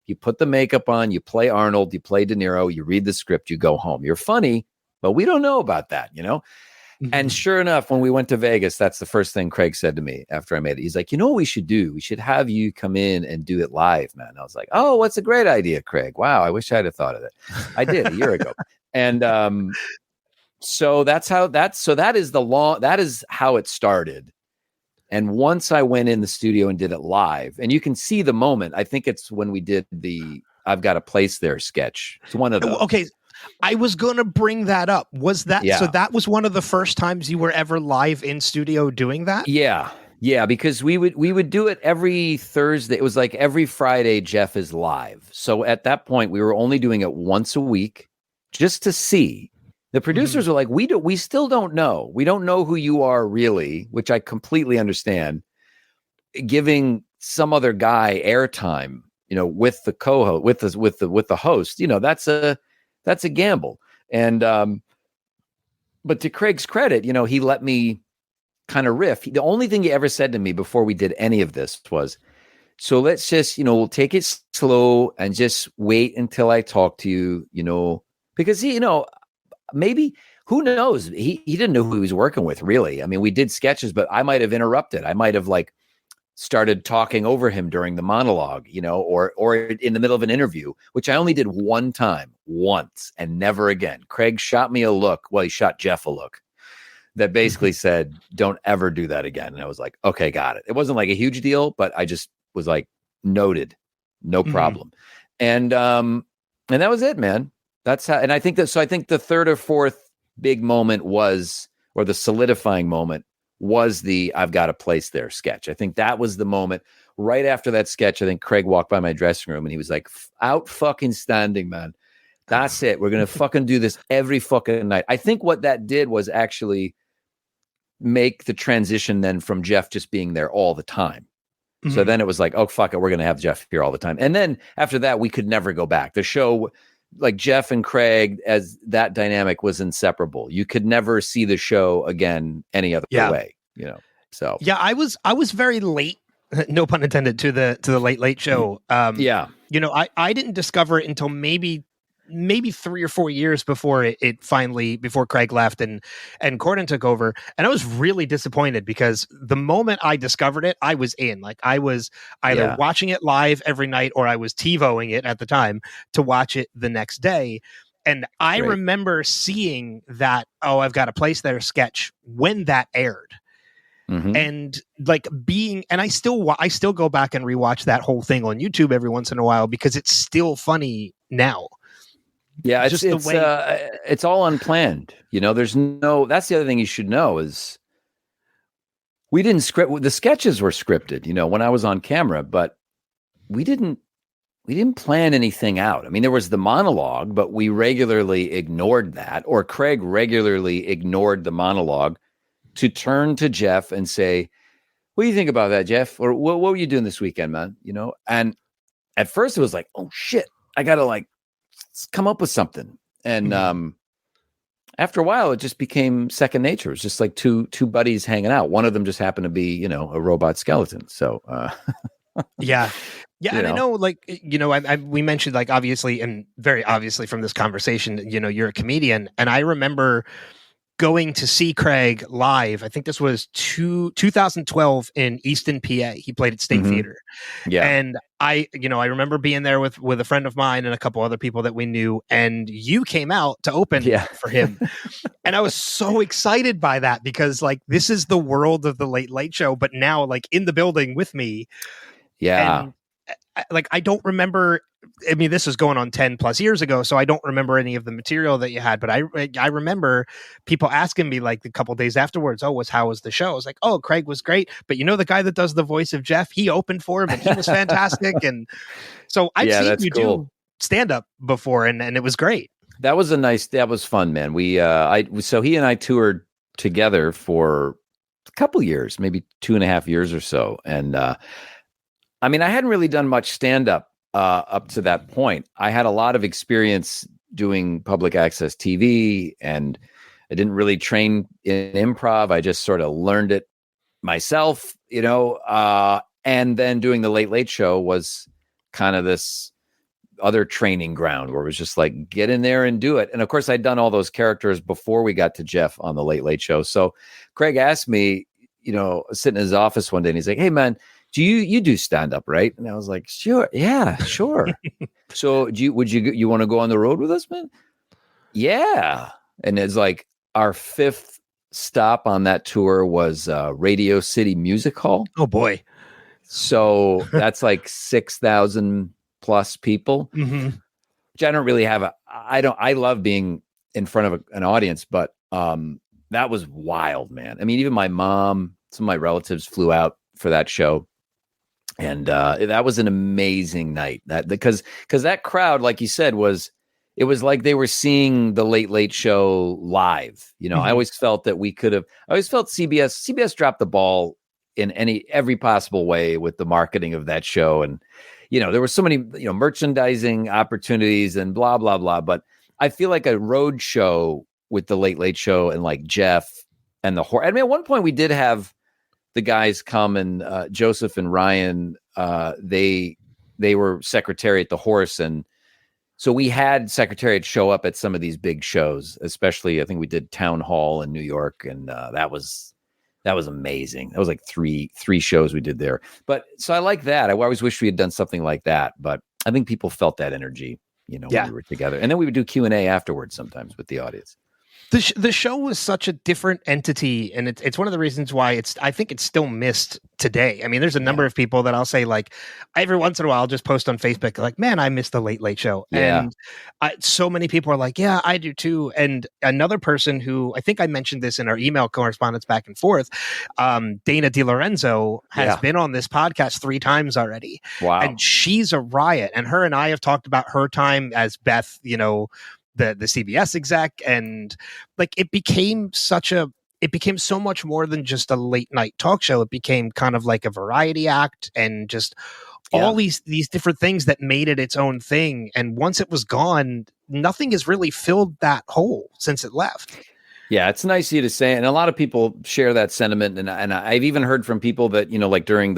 you put the makeup on, you play Arnold, you play De Niro, you read the script, you go home. You're funny, but we don't know about that, And sure enough, when we went to Vegas, that's the first thing Craig said to me after I made it. He's like, you know what we should do? We should have you come in and do it live, man. I was like, oh, what's a great idea, Craig? Wow, I wish I'd have thought of it. I did a year ago. And so that is how it started. And once I went in the studio and did it live, and you can see the moment, I think it's when we did the I've Got a Place There sketch. It's one of those. Okay. I was going to bring that up. Was that so? That was one of the first times you were ever live in studio doing that? Yeah, because we would do it every Thursday. It was like every Friday. Geoff is live. So at that point, we were only doing it once a week, just to see. The producers were like, we still don't know. We don't know who you are really, which I completely understand. Giving some other guy airtime, with the co-host, with the host, that's a gamble. And, but to Craig's credit, he let me kind of riff. The only thing he ever said to me before we did any of this was, so let's just, we'll take it slow and just wait until I talk to you, because maybe, who knows? He didn't know who he was working with, really. I mean, we did sketches, but I might have interrupted. I might have started talking over him during the monologue, or in the middle of an interview, which I only did once and never again. Craig shot me a look. Well, he shot Geoff a look that basically said, don't ever do that again. And I was like, okay, got it. It wasn't like a huge deal, but I just was like, noted, no problem. And that was it, man. That's how, and I think the third or fourth big moment was, or the solidifying moment was the I've Got a Place There sketch. I think that was the moment. Right after that sketch, I think Craig walked by my dressing room and he was like, out fucking standing, man. That's it. We're going to fucking do this every fucking night. I think what that did was actually make the transition then from Geoff just being there all the time. So then it was like, oh, fuck it. We're going to have Geoff here all the time. And then after that, we could never go back. The show, like Geoff and Craig, as that dynamic was inseparable. You could never see the show again any other way, So yeah, I was very late, no pun intended, to the Late Show. I didn't discover it until maybe 3 or 4 years before it finally, before Craig left and Corden took over. And I was really disappointed because the moment I discovered it, I was in. Like, I was either watching it live every night or I was TiVoing it at the time to watch it the next day. And I remember seeing that, oh, I've Got a Place There sketch when that aired. And I still go back and rewatch that whole thing on YouTube every once in a while because it's still funny now. Yeah, it's all unplanned. There's that's the other thing you should know is we didn't script. The sketches were scripted, when I was on camera, but we didn't plan anything out. I mean, there was the monologue, but we regularly ignored that, or Craig regularly ignored the monologue to turn to Geoff and say, what do you think about that, Geoff? Or what were you doing this weekend, man? And at first it was like, oh shit, I got to come up with something. And after a while, it just became second nature. It's just like two buddies hanging out. One of them just happened to be, a robot skeleton. So, yeah. And I know, we mentioned, obviously, and very obviously from this conversation, you're a comedian. And I remember going to see Craig live. I think this was 2012 in Easton, PA. He played at State Theater. Yeah. And I remember being there with a friend of mine and a couple other people that we knew, and you came out to open for him. And I was so excited by that because this is the world of the Late Show, but now in the building with me. Yeah. And I don't remember. I mean, this was going on 10 plus years ago, so I don't remember any of the material that you had, but I remember people asking me a couple days afterwards, oh, how was the show? I was like, oh, Craig was great. But the guy that does the voice of Geoff, he opened for him and he was fantastic. And so I've seen you do stand up before and it was great. That was fun, man. So he and I toured together for a couple years, maybe 2.5 years or so. And, I mean, I hadn't really done much stand up to that point. I had a lot of experience doing public access TV, and I didn't really train in improv. I just sort of learned it myself, and then doing the Late Show was kind of this other training ground where it was just like, get in there and do it. And of course, I'd done all those characters before we got to Geoff on the Late Late Show. So Craig asked me, sitting in his office one day, and he's like, "Hey man, do you do stand up, right?" And I was like, "Sure, yeah, sure." So you want to go on the road with us, man? Yeah. And it's like our 5th stop on that tour was Radio City Music Hall. Oh boy. So that's like 6,000 plus people. Mm-hmm. Which I don't really have I love being in front of an audience, but that was wild, man. I mean, even my mom, some of my relatives flew out for that show. And that was an amazing night. Because that crowd, like you said, it was like they were seeing the Late Late Show live. Mm-hmm. I always felt that I always felt CBS dropped the ball in every possible way with the marketing of that show. And, there were so many, merchandising opportunities and blah, blah, blah. But I feel like a road show with the Late Late Show and like Geoff and I mean, at one point we did have the guys come, and Joseph and Ryan, they were secretary at the Horse. And so we had Secretariat show up at some of these big shows, especially I think we did Town Hall in New York. And that was amazing. That was like three shows we did there. But so I like that. I always wish we had done something like that, but I think people felt that energy, when we were together. And then we would do Q&A afterwards sometimes with the audience. The show was such a different entity, and it's one of the reasons why I think it's still missed today. I mean, there's a number of people that I'll say, like, every once in a while I'll just post on Facebook like, man, I miss the Late Late Show. Yeah. And so many people are like, yeah, I do too. And another person who, I think I mentioned this in our email correspondence back and forth, Dana DiLorenzo has been on this podcast 3 times already. Wow. And she's a riot. And her and I have talked about her time as Beth, the CBS exec, and like it became so much more than just a late night talk show. It became kind of like a variety act and just all these different things that made it its own thing. And once it was gone, nothing has really filled that hole since it left. Yeah, it's nice of you to say, and a lot of people share that sentiment. And I've even heard from people that, like during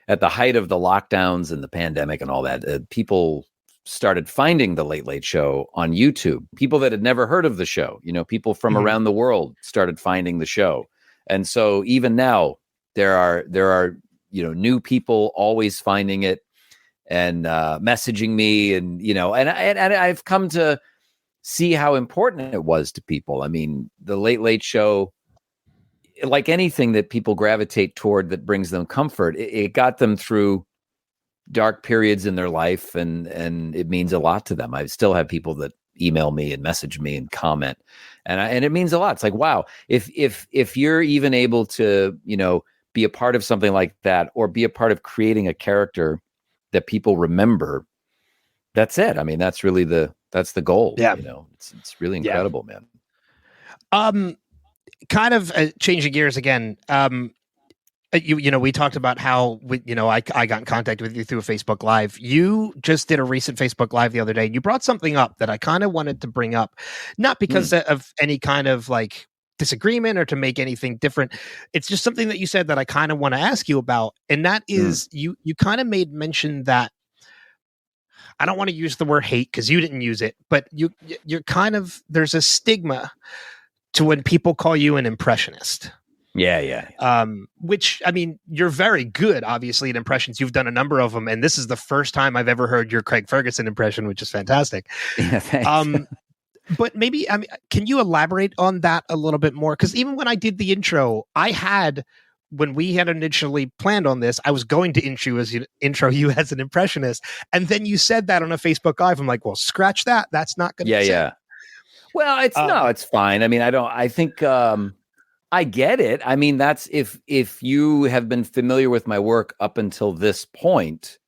at the height of the lockdowns and the pandemic and all that, people started finding the Late Late Show on YouTube. People that had never heard of the show, people from around the world started finding the show. And so even now there are, new people always finding it and messaging me, and, and I've come to see how important it was to people. I mean, the Late Late Show, like anything that people gravitate toward that brings them comfort, it got them through dark periods in their life, and it means a lot to them. I still have people that email me and message me and comment, and it means a lot. It's like, wow, if you're even able to, be a part of something like that, or be a part of creating a character that people remember, that's it. I mean, that's really that's the goal. Yeah. It's really incredible, man. Kind of changing gears again. We talked about how I got in contact with you through a Facebook Live. You just did a recent Facebook Live the other day. You brought something up that I kind of wanted to bring up, not because of any kind of like disagreement or to make anything different. It's just something that you said that I kind of want to ask you about, and that is you kind of made mention that, I don't want to use the word hate because you didn't use it, but you're kind of, there's a stigma to when people call you an impressionist. Yeah. Which, I mean, you're very good, obviously, at impressions. You've done a number of them, and this is the first time I've ever heard your Craig Ferguson impression, which is fantastic. Yeah, thanks. But maybe, can you elaborate on that a little bit more? Because even when I did the intro, when we had initially planned on this, I was going to intro you as an impressionist, and then you said that on a Facebook Live. I'm like, well, scratch that. That's not going to. Yeah. Well, it's fine. I mean, I think. I get it. I mean, that's if you have been familiar with my work up until this point,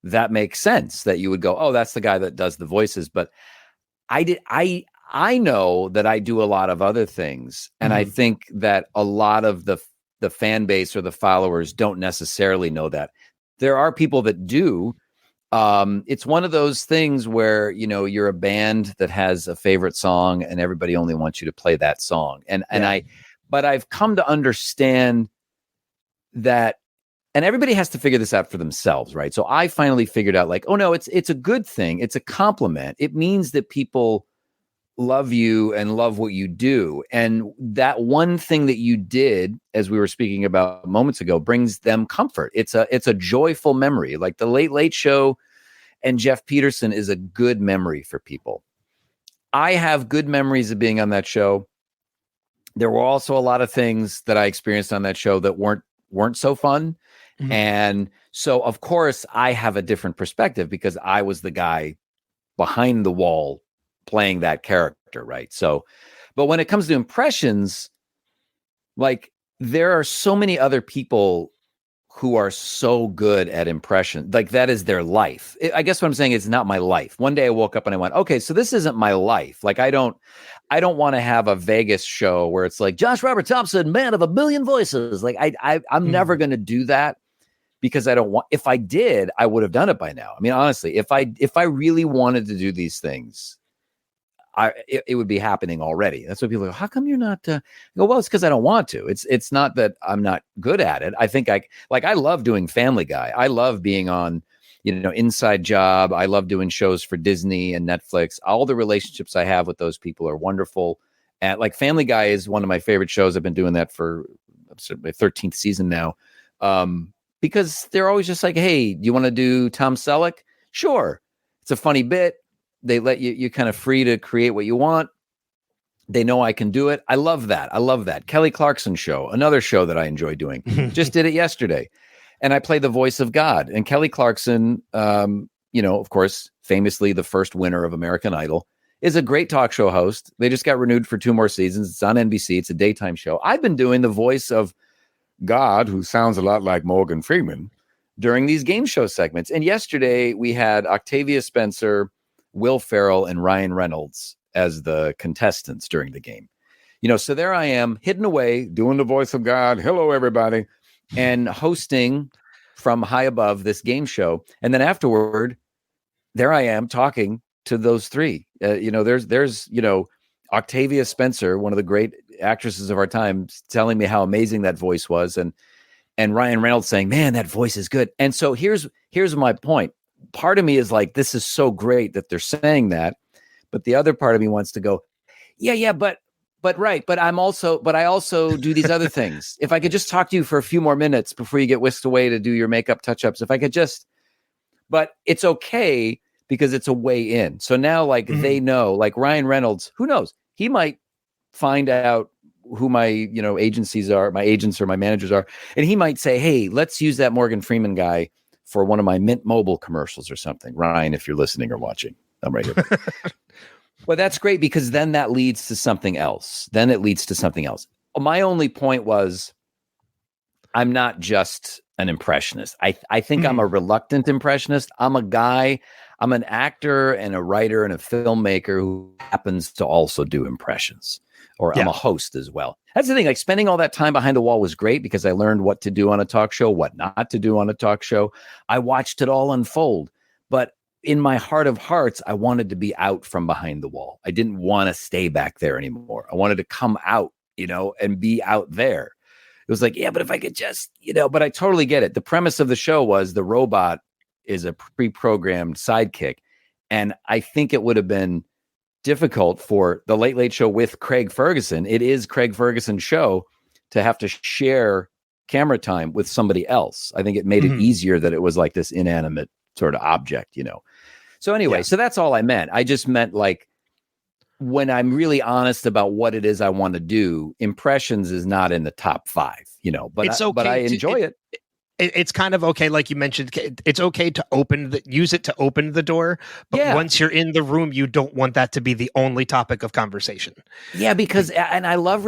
that makes sense that you would go, oh, that's the guy that does the voices. But I know that I do a lot of other things. And I think that a lot of the fan base or the followers don't necessarily know that. There are people that do. It's one of those things where, you're a band that has a favorite song and everybody only wants you to play that song. But I've come to understand that And everybody has to figure this out for themselves, right? So I finally figured out like, oh no, it's a good thing. It's a compliment. It means that people love you and love what you do. And that one thing that you did, as we were speaking about moments ago, brings them comfort. It's a joyful memory. Like the Late Late Show and Geoff Peterson is a good memory for people. I have good memories of being on that show. There were also a lot of things that I experienced on that show that weren't so fun. Mm-hmm. And so, of course, I have a different perspective because I was the guy behind the wall playing that character, right? So, but when it comes to impressions, like there are so many other people who are so good at impression, like that is their life. I guess what I'm saying is not my life. One day I woke up and I went, okay, so this isn't my life. Like I don't want to have a Vegas show where it's like Josh Robert Thompson, man of a million voices. Like I'm never going to do that. Because I don't want, if I did, I would have done it by now. I mean, honestly, if I really wanted to do these things, it would be happening already. That's what people go, how come you're not, I go, well, it's because I don't want to. It's not that I'm not good at it. I think I love doing Family Guy. I love being on, Inside Job. I love doing shows for Disney and Netflix. All the relationships I have with those people are wonderful. And like Family Guy is one of my favorite shows. I've been doing that for my 13th season now. Because they're always just like, hey, do you want to do Tom Selleck? Sure. It's a funny bit. They let you kind of free to create what you want. They know I can do it. I love that. Kelly Clarkson Show, another show that I enjoy doing. Just did it yesterday. And I play the voice of God. And Kelly Clarkson, of course, famously the first winner of American Idol, is a great talk show host. They just got renewed for 2 more seasons. It's on NBC. It's a daytime show. I've been doing the voice of God, who sounds a lot like Morgan Freeman, during these game show segments. And yesterday we had Octavia Spencer, Will Ferrell, and Ryan Reynolds as the contestants during the game. So there I am, hidden away, doing the voice of God. Hello, everybody. And hosting from high above this game show. And then afterward, there I am talking to those three. There's Octavia Spencer, one of the great actresses of our time, telling me how amazing that voice was, and Ryan Reynolds saying, man, that voice is good. And so here's my point. Part of me is like, this is so great that they're saying that, but the other part of me wants to go, yeah, but right, but I also do these other things. If I could just talk to you for a few more minutes before you get whisked away to do your makeup touch-ups, if I could just, but it's okay because it's a way in. So now, like, they know, like Ryan Reynolds, who knows? He might find out who my, agencies are, my agents or my managers are. And he might say, hey, let's use that Morgan Freeman guy for one of my Mint Mobile commercials or something. Ryan, if you're listening or watching, I'm right here. Well, that's great because then that leads to something else. My only point was I'm not just an impressionist. I think I'm a reluctant impressionist. I'm an actor and a writer and a filmmaker who happens to also do impressions, or I'm a host as well. That's the thing. Like spending all that time behind the wall was great because I learned what to do on a talk show, what not to do on a talk show. I watched it all unfold, but in my heart of hearts, I wanted to be out from behind the wall. I didn't want to stay back there anymore. I wanted to come out, and be out there. It was like, yeah, but if I could just, but I totally get it. The premise of the show was the robot is a pre-programmed sidekick. And I think it would have been difficult for the Late Late Show with Craig Ferguson. It is Craig Ferguson's show to have to share camera time with somebody else. I think it made it easier that it was like this inanimate sort of object, So anyway, so that's all I meant. I just meant like, when I'm really honest about what it is I want to do, impressions is not in the top 5, but it's okay, but I enjoy it. It's kind of okay. Like you mentioned, it's okay to use it to open the door. But once you're in the room, you don't want that to be the only topic of conversation. Yeah, because, and I love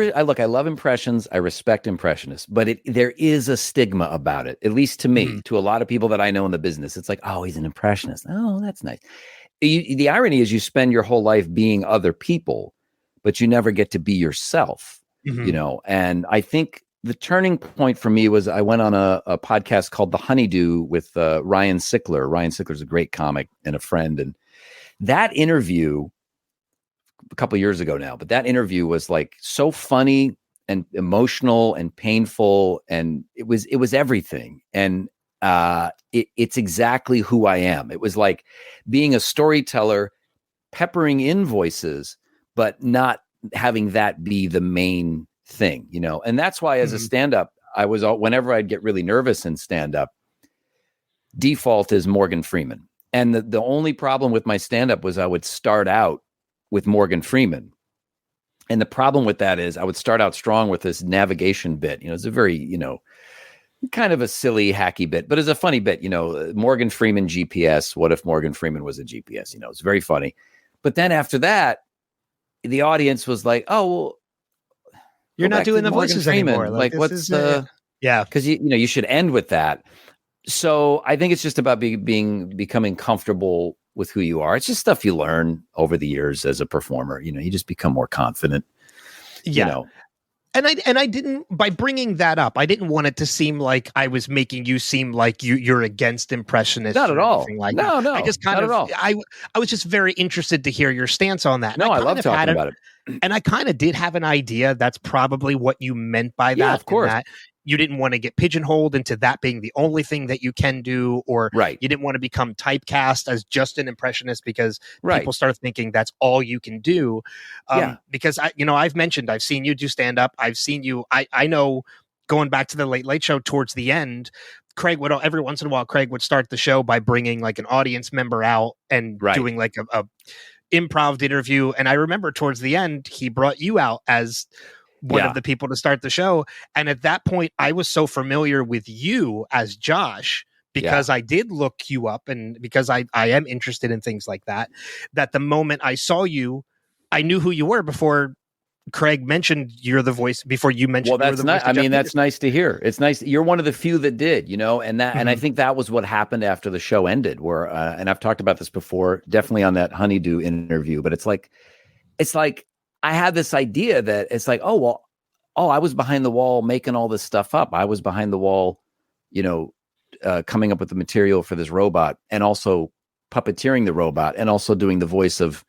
impressions. I respect impressionists, but there is a stigma about it, at least to me, to a lot of people that I know in the business. It's like, oh, he's an impressionist. Oh, that's nice. The irony is you spend your whole life being other people, but you never get to be yourself, and I think the turning point for me was I went on a podcast called The Honeydew with Ryan Sickler. Ryan Sickler's a great comic and a friend. And that interview, a couple of years ago now, but that interview was like so funny and emotional and painful, and it was everything. And it's exactly who I am. It was like being a storyteller, peppering in voices, but not having that be the main thing, you know. And that's why as a stand-up, I was whenever I'd get really nervous in stand-up, default is Morgan Freeman. And the only problem with my stand-up was I would start out with Morgan Freeman. And the problem with that is I would start out strong with this navigation bit. You know, it's a very, you know, kind of a silly, hacky bit, but it's a funny bit. You know, Morgan Freeman GPS. What if Morgan Freeman was a GPS? You know, it's very funny. But then after that, the audience was like, "Oh, well, you're not doing the Morgan voices Freeman. anymore. Like what's the yeah?" Because you know you should end with that. So I think it's just about becoming comfortable with who you are. It's just stuff you learn over the years as a performer. You know, you just become more confident. Yeah. You know. And I didn't, by bringing that up, I didn't want it to seem like I was making you seem like you're against Impressionists. Not at all. Like no, that. I just kind of, I was just very interested to hear your stance on that. No, I love talking about it. And I kind of did have an idea. That's probably what you meant by that. Yeah, of course. That you didn't want to get pigeonholed into that being the only thing that you can do, or you didn't want to become typecast as just an impressionist because people start thinking that's all you can do. Because I've mentioned, I've seen you do stand up. I've seen you. I know going back to the Late Late Show towards the end, Craig would every once in a while, Craig would start the show by bringing like an audience member out and doing like a improv interview. And I remember towards the end, he brought you out as one of the people to start the show. And at that point, I was so familiar with you as Josh because I did look you up and because I am interested in things like that, that the moment I saw you, I knew who you were before Craig mentioned you're the voice, before you mentioned. Well, that's nice. I mean, that's nice to hear. It's nice. You're one of the few that did, you know, and that, and I think that was what happened after the show ended where, and I've talked about this before, definitely on that Honeydew interview, but it's like, I had this idea that it's like, I was behind the wall making all this stuff up. I was behind the wall, you know, coming up with the material for this robot and also puppeteering the robot and also doing the voice of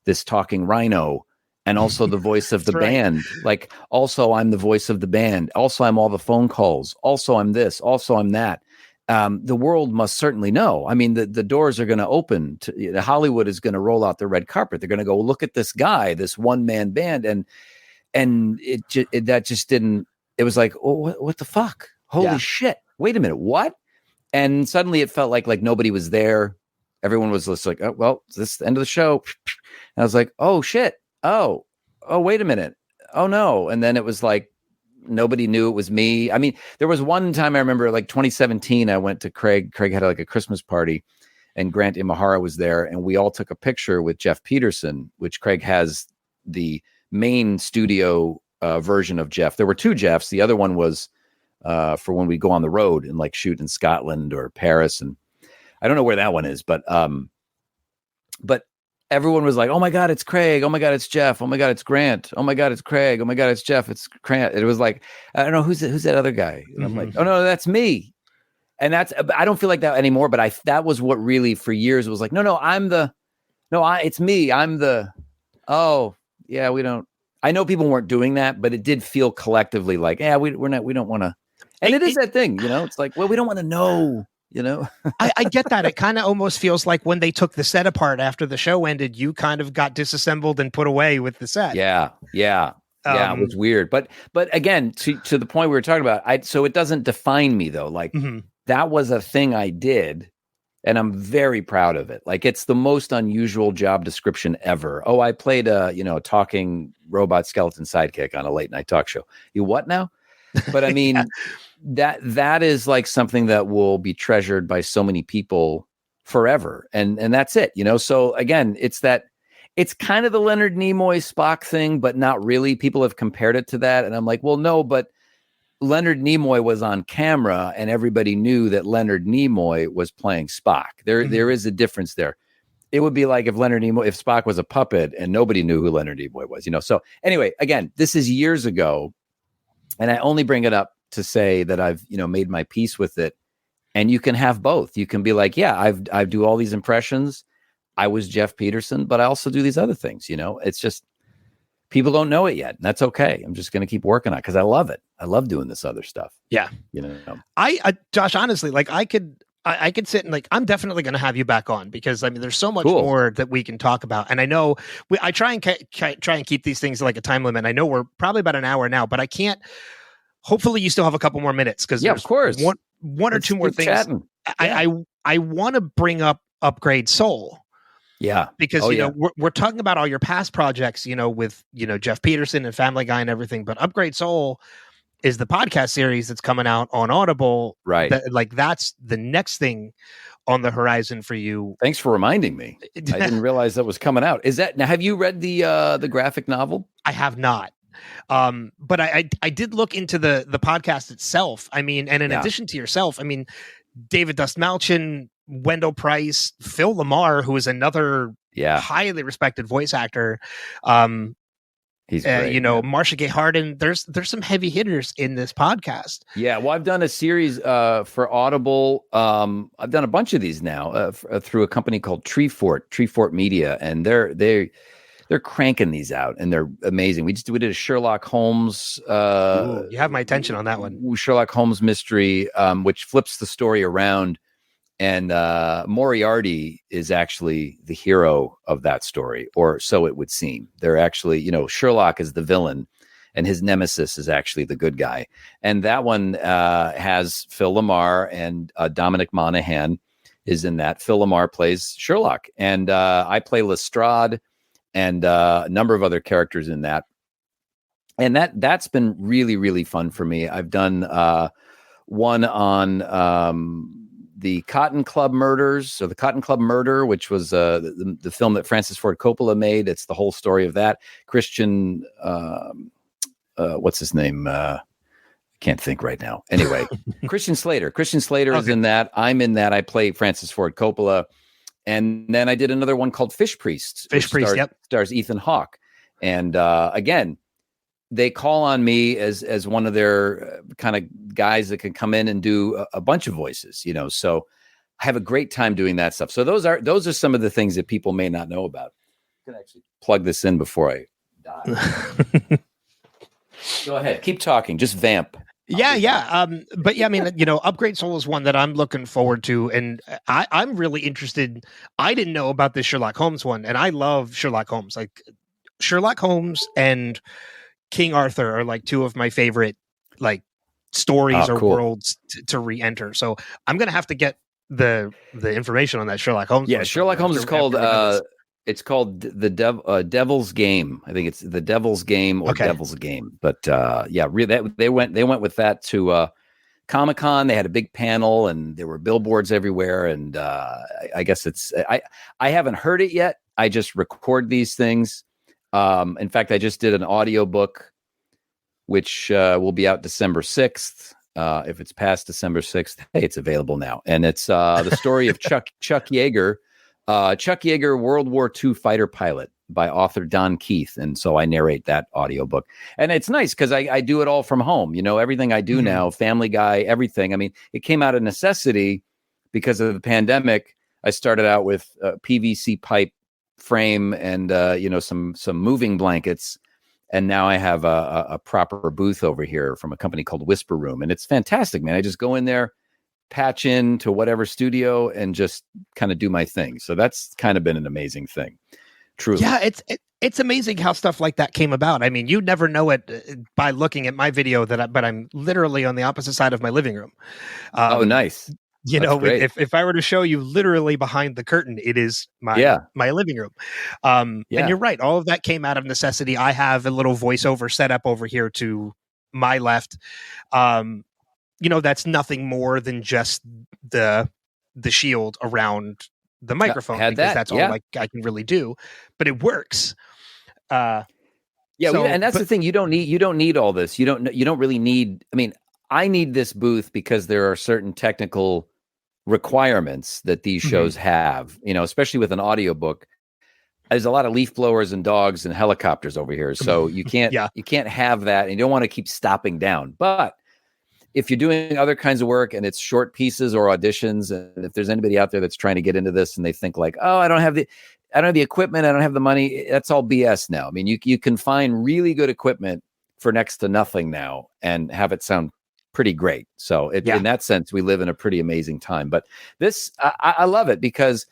this talking rhino and also the voice of the band. Like, also I'm the voice of the band. Also, I'm all the phone calls. Also, I'm this. Also, I'm that. The world must certainly know. I mean, the doors are going to open. Hollywood is going to roll out the red carpet. They're going to go, look at this guy, this one-man band. And that just didn't, it was like, oh, what the fuck? Holy shit. Wait a minute. What? And suddenly it felt like nobody was there. Everyone was just like, oh, well, this is the end of the show. And I was like, oh shit. Oh, wait a minute. Oh no. And then it was like, nobody knew it was me. I mean, there was one time I remember like 2017, I went to Craig had like a Christmas party and Grant Imahara was there. And we all took a picture with Geoff Peterson, which Craig has the main studio version of Geoff. There were two Geoffs. The other one was for when we go on the road and like shoot in Scotland or Paris. And I don't know where that one is, but everyone was like, oh my God, it's Craig. Oh my God, it's Geoff. Oh my God, it's Grant. Oh my God, it's Craig. Oh my God, it's Geoff. It's Grant. It was like, I don't know, who's that other guy? And I'm like, oh no, that's me. And I don't feel like that anymore, but that was what really for years was like, it's me. I'm the, we don't, I know people weren't doing that, but it did feel collectively like, we don't want to, and it is that thing, you know, it's like, well, we don't want to know. You know, I get that. It kind of almost feels like when they took the set apart after the show ended, you kind of got disassembled and put away with the set. Yeah. It was weird. But again, to the point we were talking about, so it doesn't define me though. Like that was a thing I did and I'm very proud of it. Like it's the most unusual job description ever. Oh, I played a talking robot skeleton sidekick on a late night talk show. You what now? But I mean, that is like something that will be treasured by so many people forever. And that's it, you know? So again, it's kind of the Leonard Nimoy Spock thing, but not really. People have compared it to that. And I'm like, well, no, but Leonard Nimoy was on camera and everybody knew that Leonard Nimoy was playing Spock. There is a difference there. It would be like if Spock was a puppet and nobody knew who Leonard Nimoy was, you know? So anyway, again, this is years ago. And I only bring it up to say that I've, made my peace with it. And you can have both. You can be like, I do all these impressions. I was Geoff Peterson, but I also do these other things, It's just people don't know it yet. And that's okay. I'm just going to keep working on it because I love it. I love doing this other stuff. Yeah. You know, Josh, honestly, like I could sit and like, I'm definitely going to have you back on because I mean, there's so much more that we can talk about. And I know I try and keep these things like a time limit. I know we're probably about an hour now, but I can't, hopefully you still have a couple more minutes. Cause of course, one or two more things. Chatting. I want to bring up Upgrade Soul. Yeah. Because, we're talking about all your past projects, with, Geoff Peterson and Family Guy and everything, but Upgrade Soul is the podcast series that's coming out on Audible. Right. That's the next thing on the horizon for you. Thanks for reminding me. I didn't realize that was coming out. Now, have you read the graphic novel? I have not. But I did look into the podcast itself. I mean, and in addition to yourself, I mean, David Dastmalchian, Wendell Price, Phil Lamar, who is another highly respected voice actor. He's great, Marcia Gay Harden. There's some heavy hitters in this podcast. Yeah, well, I've done a series for Audible. I've done a bunch of these now through a company called Treefort Media, and they're cranking these out, and they're amazing. We did a Sherlock Holmes. You have my attention on that one. Sherlock Holmes mystery, which flips the story around. And Moriarty is actually the hero of that story, or so it would seem. They're actually, Sherlock is the villain, and his nemesis is actually the good guy. And that one has Phil Lamar and Dominic Monaghan is in that. Phil Lamar plays Sherlock, and I play Lestrade, and a number of other characters in that. And that's been really, really fun for me. I've done one on the Cotton Club Murders, or the Cotton Club Murder, which was the film that Francis Ford Coppola made. It's the whole story of that. Christian, what's his name? Can't think right now. Anyway, Christian Slater. Christian Slater is in that. I'm in that. I play Francis Ford Coppola. And then I did another one called Fish Priest. Stars Ethan Hawke. And again, they call on me as one of their kind of guys that can come in and do a bunch of voices, so I have a great time doing that stuff. So those are some of the things that people may not know about. I can actually plug this in before I die. Go ahead. Keep talking. Just vamp. Yeah. But yeah, I mean, Upgrade Soul is one that I'm looking forward to. And I'm really interested. I didn't know about this Sherlock Holmes one, and I love Sherlock Holmes. Like Sherlock Holmes and King Arthur are like two of my favorite like stories or worlds to re-enter. So I'm gonna have to get the information on that Sherlock Holmes. Yeah, Sherlock Holmes is called it's called the Devil's Game. I think it's the Devil's Game or Devil's Game. But they went with that to Comic-Con. They had a big panel and there were billboards everywhere. And I guess I haven't heard it yet. I just record these things. In fact, I just did an audiobook, which will be out December 6th. If it's past December 6th, hey, it's available now. And it's the story of Chuck Yeager, Chuck Yeager, World War II fighter pilot, by author Don Keith. And so I narrate that audiobook. And it's nice because I do it all from home. Everything I do now, Family Guy, everything. I mean, it came out of necessity because of the pandemic. I started out with PVC pipe frame and some moving blankets, and now I have a proper booth over here from a company called Whisper Room, and it's fantastic, man. I just go in there, patch in to whatever studio, and just kind of do my thing. So that's kind of been an amazing thing, truly. Yeah, it's amazing how stuff like that came about. I mean, you never know it by looking at my video but I'm literally on the opposite side of my living room. Oh, nice. If I were to show you literally behind the curtain, it is my living room. And you're right. All of that came out of necessity. I have a little voiceover set up over here to my left. That's nothing more than just the shield around the microphone, because that's all I can really do, but it works. And that's the thing. You don't need all this. You don't really need, I mean, I need this booth because there are certain technical requirements that these shows have, especially with an audiobook. There's a lot of leaf blowers and dogs and helicopters over here. So you can't, you can't have that, and you don't want to keep stopping down. But if you're doing other kinds of work and it's short pieces or auditions, and if there's anybody out there that's trying to get into this and they think like, oh, I don't have I don't have the equipment. I don't have the money. That's all BS now. I mean, you can find really good equipment for next to nothing now and have it sound pretty great. So in that sense, we live in a pretty amazing time. But this, I love it because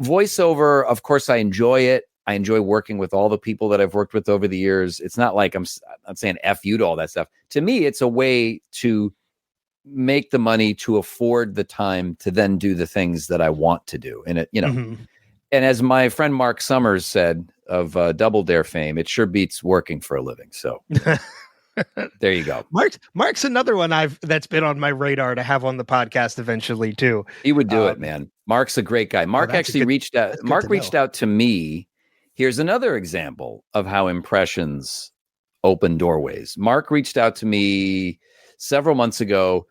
voiceover, of course, I enjoy it. I enjoy working with all the people that I've worked with over the years. It's not like I'm saying F you to all that stuff. To me, it's a way to make the money to afford the time to then do the things that I want to do. And and as my friend Mark Summers said of Double Dare fame, it sure beats working for a living. So there you go. Mark's another one that's been on my radar to have on the podcast eventually too. He would do it, man. Mark's a great guy. Mark actually reached out. Mark reached out to me. Here's another example of how impressions open doorways. Mark reached out to me several months ago,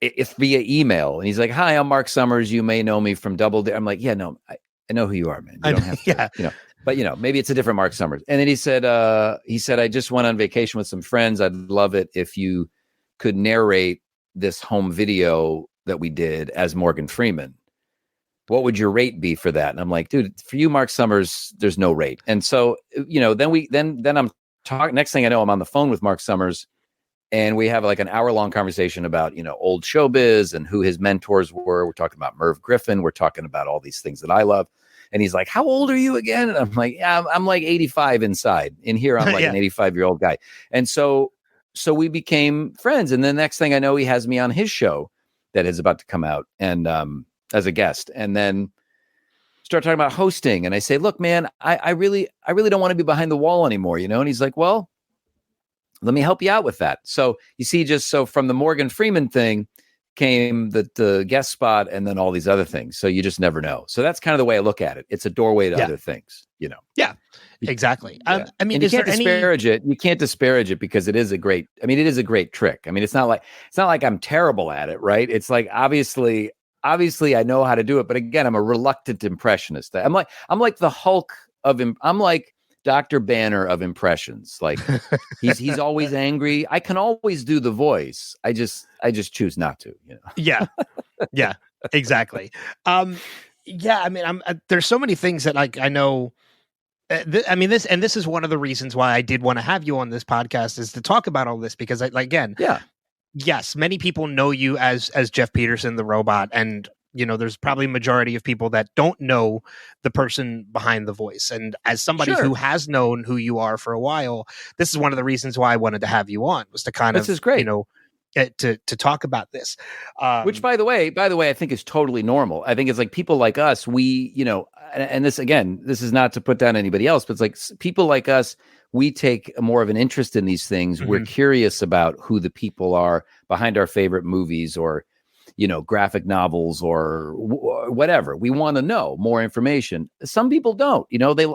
if via email, and he's like, "Hi, I'm Mark Summers. You may know me from Double Dare." I'm like, "Yeah, no, I know who you are, man. You don't have to, but maybe it's a different Mark Summers." And then he said, "I just went on vacation with some friends. I'd love it if you could narrate this home video that we did as Morgan Freeman. What would your rate be for that?" And I'm like, "Dude, for you, Mark Summers, there's no rate." And so, then I'm talking. Next thing I know, I'm on the phone with Mark Summers, and we have like an hour-long conversation about old showbiz and who his mentors were. We're talking about Merv Griffin. We're talking about all these things that I love. And he's like, "How old are you again?" And I'm like, "Yeah, I'm like 85 inside. In here, I'm like an 85-year-old guy." And so we became friends. And the next thing I know, he has me on his show that is about to come out, and as a guest. And then start talking about hosting. And I say, "Look, man, I really don't want to be behind the wall anymore, And he's like, "Well, let me help you out with that." So you see, so from the Morgan Freeman thing came the guest spot, and then all these other things. So you just never know. So that's kind of the way I look at it. It's a doorway to other things, Yeah, exactly. Yeah. I mean, you can't disparage it. You can't disparage it because it is a great trick. I mean, it's not like I'm terrible at it, right? It's like, obviously I know how to do it, but again, I'm a reluctant impressionist. I'm like the Hulk I'm like Dr. Banner of impressions. Like he's always angry. I can always do the voice. I just choose not to, Yeah. Yeah, exactly. I mean, there's so many things that I know. This is one of the reasons why I did want to have you on this podcast, is to talk about all this, because yes, many people know you as Geoff Peterson, the robot, and there's probably a majority of people that don't know the person behind the voice. And as somebody who has known who you are for a while, this is one of the reasons why I wanted to have you on, was to kind of, this is great. To talk about this. Which, by the way, I think is totally normal. I think it's like people like us, we, and this, again, this is not to put down anybody else, but it's like people like us, we take more of an interest in these things. Mm-hmm. We're curious about who the people are behind our favorite movies, or graphic novels, or whatever. We want to know more information. Some people don't,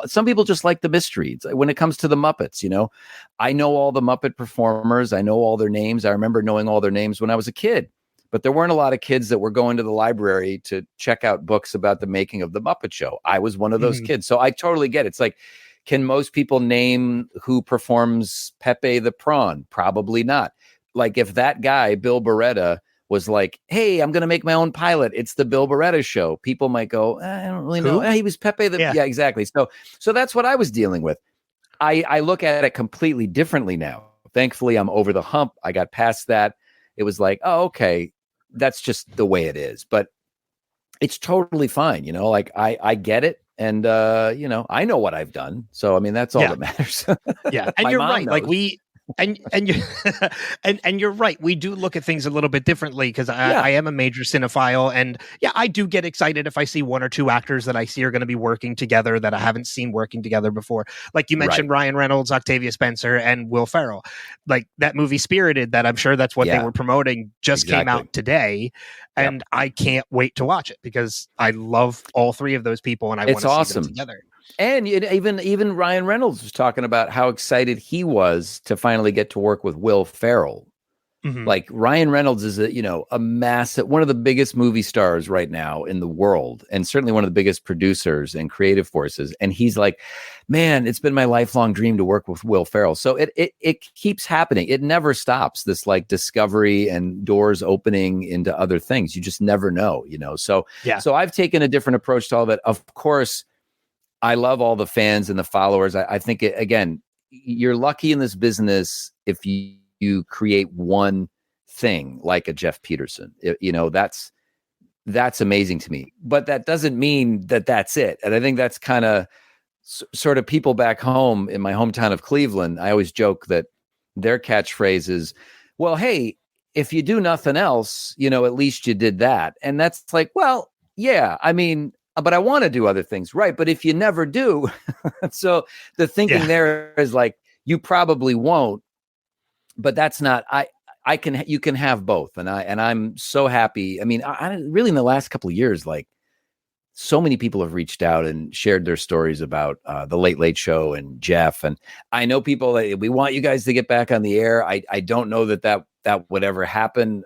some people just like the mystery. When it comes to the Muppets, I know all the Muppet performers. I know all their names. I remember knowing all their names when I was a kid, but there weren't a lot of kids that were going to the library to check out books about the making of the Muppet Show. I was one of those kids. So I totally get it. It's like, can most people name who performs Pepe the Prawn? Probably not. Like, if that guy, Bill Beretta, was like, "Hey, I'm going to make my own pilot. It's the Bill Beretta Show," people might go, "I don't really know. He was Pepe the..." Yeah, exactly. So that's what I was dealing with. I look at it completely differently now. Thankfully, I'm over the hump. I got past that. It was like, oh, okay, that's just the way it is. But it's totally fine. Like I get it. And, I know what I've done. So, I mean, that's all that matters. Yeah. And you're right. Knows. Like and you and you're right. We do look at things a little bit differently, because I am a major cinephile, and I do get excited if I see one or two actors that I see are going to be working together that I haven't seen working together before. Like you mentioned, Ryan Reynolds, Octavia Spencer, and Will Ferrell. Like that movie Spirited, that I'm sure that's what they were promoting, just came out today, and I can't wait to watch it, because I love all three of those people, and I want to see them together. And even Ryan Reynolds was talking about how excited he was to finally get to work with Will Ferrell. Mm-hmm. Like, Ryan Reynolds is a massive, one of the biggest movie stars right now in the world, and certainly one of the biggest producers and creative forces. And he's like, "Man, it's been my lifelong dream to work with Will Ferrell." So it keeps happening. It never stops, this like discovery and doors opening into other things. You just never know, So I've taken a different approach to all that. Of course, I love all the fans and the followers. I think again, you're lucky in this business if you create one thing like a Geoff Peterson. That's amazing to me. But that doesn't mean that that's it. And I think that's kind of sort of people back home in my hometown of Cleveland. I always joke that their catchphrase is, well, hey, if you do nothing else, at least you did that. And that's like, well, yeah, I mean, but I want to do other things. Right. But if you never do, so the thinking there is like, you probably won't, but that's not, you can have both. And I'm so happy. I mean, I really in the last couple of years, like so many people have reached out and shared their stories about the Late Late Show and Geoff. And I know people that we want you guys to get back on the air. I don't know that would ever happen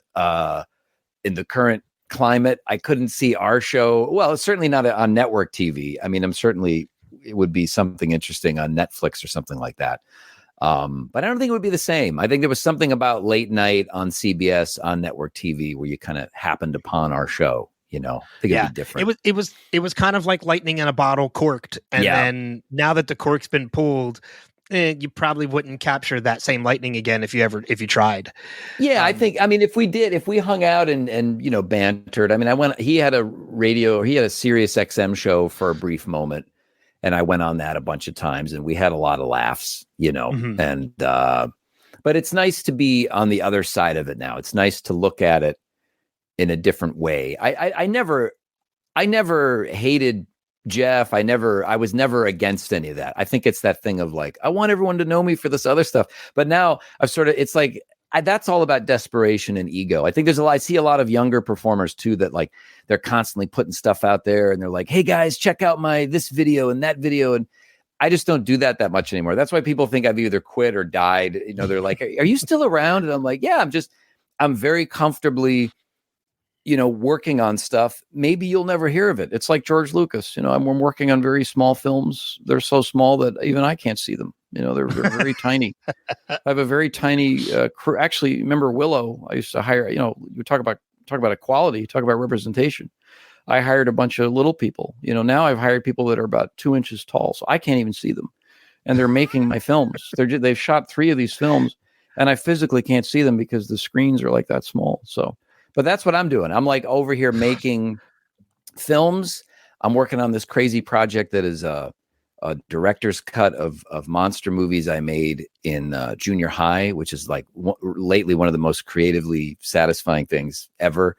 in the current climate. I couldn't see our show. Well, it's certainly not on network TV. I mean, it would be something interesting on Netflix or something like that. But I don't think it would be the same. I think there was something about late night on CBS on network TV where you kind of happened upon our show. I think it'd be different. It was kind of like lightning in a bottle corked. And then now that the cork's been pulled, you probably wouldn't capture that same lightning again if you tried. Yeah, I think, if we hung out and bantered, he had a Sirius XM show for a brief moment. And I went on that a bunch of times and we had a lot of laughs, and, but it's nice to be on the other side of it now. It's nice to look at it in a different way. I never hated Geoff. I was never against any of that. I think it's that thing of like, I want everyone to know me for this other stuff. But now it's like, that's all about desperation and ego. I think I see a lot of younger performers too, that like, they're constantly putting stuff out there and they're like, hey guys, check out this video and that video. And I just don't do that much anymore. That's why people think I've either quit or died. They're like, are you still around? And I'm like, yeah, I'm very comfortably, working on stuff. Maybe you'll never hear of it. It's like George Lucas. I'm working on very small films. They're so small that even I can't see them. They're very tiny. I have a very tiny crew. Actually, remember Willow? I used to hire, you talk about equality, talk about representation. I hired a bunch of little people. Now I've hired people that are about 2 inches tall, so I can't even see them. And they're making my films. They've shot 3 of these films, and I physically can't see them because the screens are like that small. So, but that's what I'm doing. I'm like over here making films. I'm working on this crazy project that is a director's cut of monster movies I made in junior high, which is like lately one of the most creatively satisfying things ever.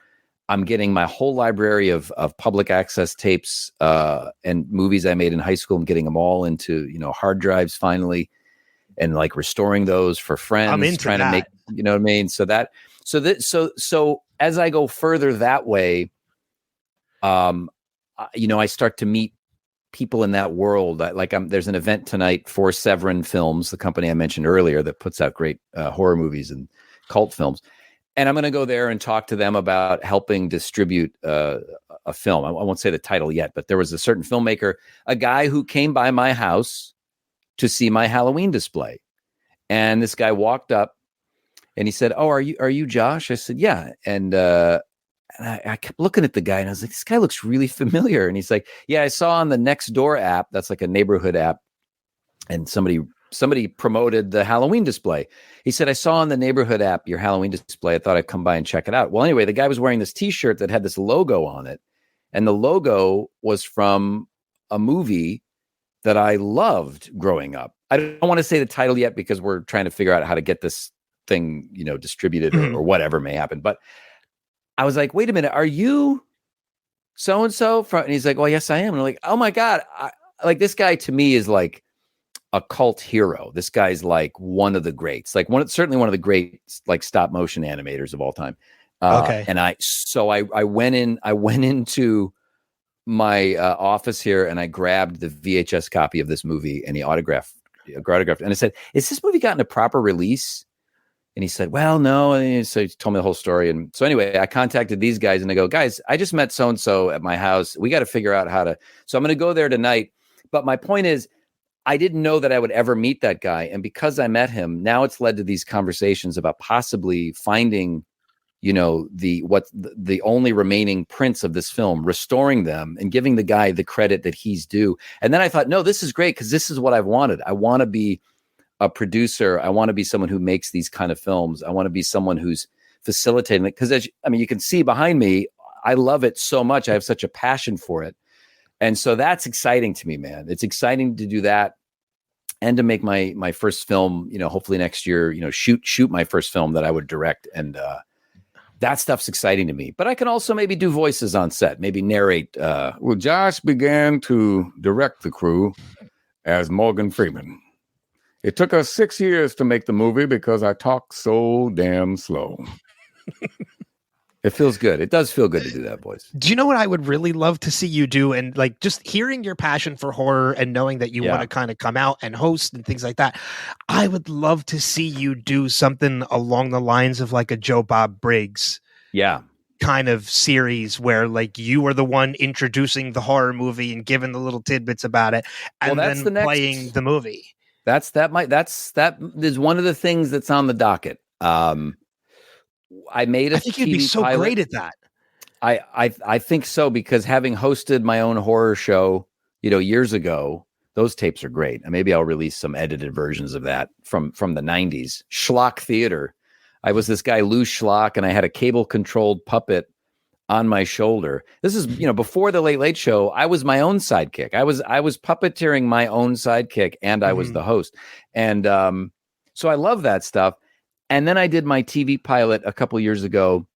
I'm getting my whole library of public access tapes and movies I made in high school. I'm getting them all into, hard drives finally, and like restoring those for friends. I'm into trying to make, you know what I mean? So as I go further that way, I start to meet people in that world. There's an event tonight for Severin Films, the company I mentioned earlier that puts out great horror movies and cult films. And I'm going to go there and talk to them about helping distribute a film. I won't say the title yet, but there was a certain filmmaker, a guy who came by my house to see my Halloween display. And this guy walked up and he said, "Oh, are you Josh?" I said, "Yeah." And I kept looking at the guy and I was like, "This guy looks really familiar." And he's like, "Yeah, I saw on the Nextdoor app. That's like a neighborhood app. And somebody promoted the Halloween display." He said, "I saw on the neighborhood app your Halloween display. I thought I'd come by and check it out." Well, anyway, the guy was wearing this t-shirt that had this logo on it. And the logo was from a movie that I loved growing up. I don't want to say the title yet because we're trying to figure out how to get this thing, distributed or whatever may happen. But I was like, "Wait a minute, are you so-and-so from?" And he's like, "Well, yes, I am." And I'm like, "Oh my God." This guy to me is like a cult hero. This guy's like one of the greats, certainly one of the great like stop motion animators of all time. Okay. And I went into my office here and I grabbed the VHS copy of this movie and he autographed. And I said, "Is this movie gotten a proper release?" And he said, "Well, no." And so he told me the whole story. And so anyway, I contacted these guys and I go, "Guys, I just met so-and-so at my house. We got to figure out how to." So I'm going to go there tonight. But my point is, I didn't know that I would ever meet that guy. And because I met him, now it's led to these conversations about possibly finding the only remaining prints of this film, restoring them and giving the guy the credit that he's due. And then I thought, no, this is great because this is what I've wanted. I want to be a producer. I want to be someone who makes these kind of films. I want to be someone who's facilitating it. Because you can see behind me, I love it so much. I have such a passion for it. And so that's exciting to me, man. It's exciting to do that and to make my first film, hopefully next year, shoot my first film that I would direct. And that stuff's exciting to me. But I can also maybe do voices on set, maybe narrate. Well, Josh began to direct the crew as Morgan Freeman. It took us 6 years to make the movie because I talk so damn slow. It feels good. It does feel good to do that voice. Do you know what I would really love to see you do? And like just hearing your passion for horror and knowing that you want to kind of come out and host and things like that. I would love to see you do something along the lines of like a Joe Bob Briggs. Yeah. Kind of series where like you are the one introducing the horror movie and giving the little tidbits about it and then playing the movie. That is one of the things that's on the docket. I think you'd be so pilot. Great at that. I think so, because having hosted my own horror show, years ago, those tapes are great. And maybe I'll release some edited versions of that from the 90s. Schlock Theater. I was this guy, Lou Schlock, and I had a cable controlled puppet on my shoulder. This is, before the Late Late Show, I was my own sidekick. I was puppeteering my own sidekick, and I was the host. And so I love that stuff. And then I did my TV pilot a couple years ago,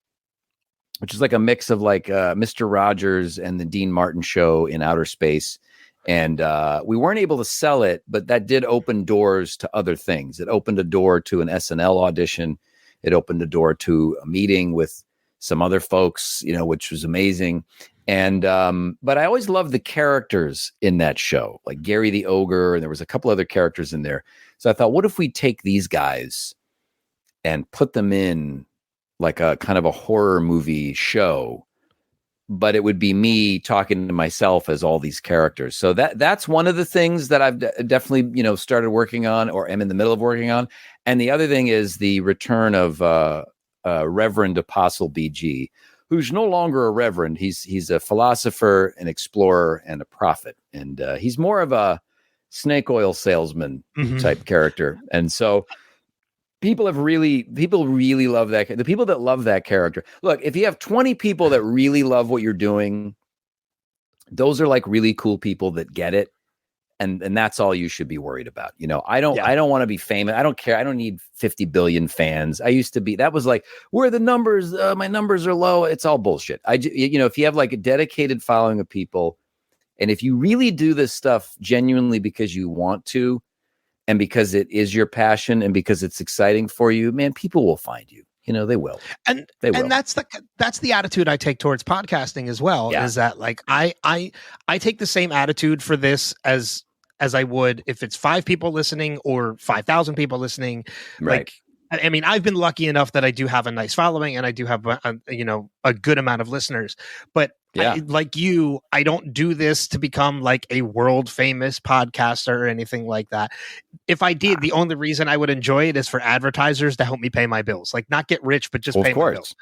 which is like a mix of like Mr. Rogers and the Dean Martin Show in outer space. And we weren't able to sell it, but that did open doors to other things. It opened a door to an SNL audition. It opened a door to a meeting with some other folks, which was amazing. And but I always loved the characters in that show, like Gary the Ogre, and there was a couple other characters in there. So I thought, what if we take these guys and put them in like a kind of a horror movie show, but it would be me talking to myself as all these characters. So that's one of the things that I've definitely, started working on or am in the middle of working on. And the other thing is the return of Reverend Apostle BG, who's no longer a reverend. He's a philosopher, an explorer, and a prophet. And he's more of a snake oil salesman type character. And so people really love that. The people that love that character. Look, if you have 20 people that really love what you're doing, those are like really cool people that get it. And that's all you should be worried about. I don't want to be famous. I don't care. I don't need 50 billion fans. I used to be, that was like, where are the numbers? My numbers are low. It's all bullshit. If you have like a dedicated following of people, and if you really do this stuff genuinely because you want to, and because it is your passion and because it's exciting for you, man, people will find you. They will. And that's the attitude I take towards podcasting as well. Yeah. Is that like I take the same attitude for this as I would if it's 5 people listening or 5,000 people listening. Right. Like, I mean, I've been lucky enough that I do have a nice following and I do have a good amount of listeners, but like you, I don't do this to become like a world famous podcaster or anything like that. If I did, the only reason I would enjoy it is for advertisers to help me pay my bills, like not get rich, but just pay my bills.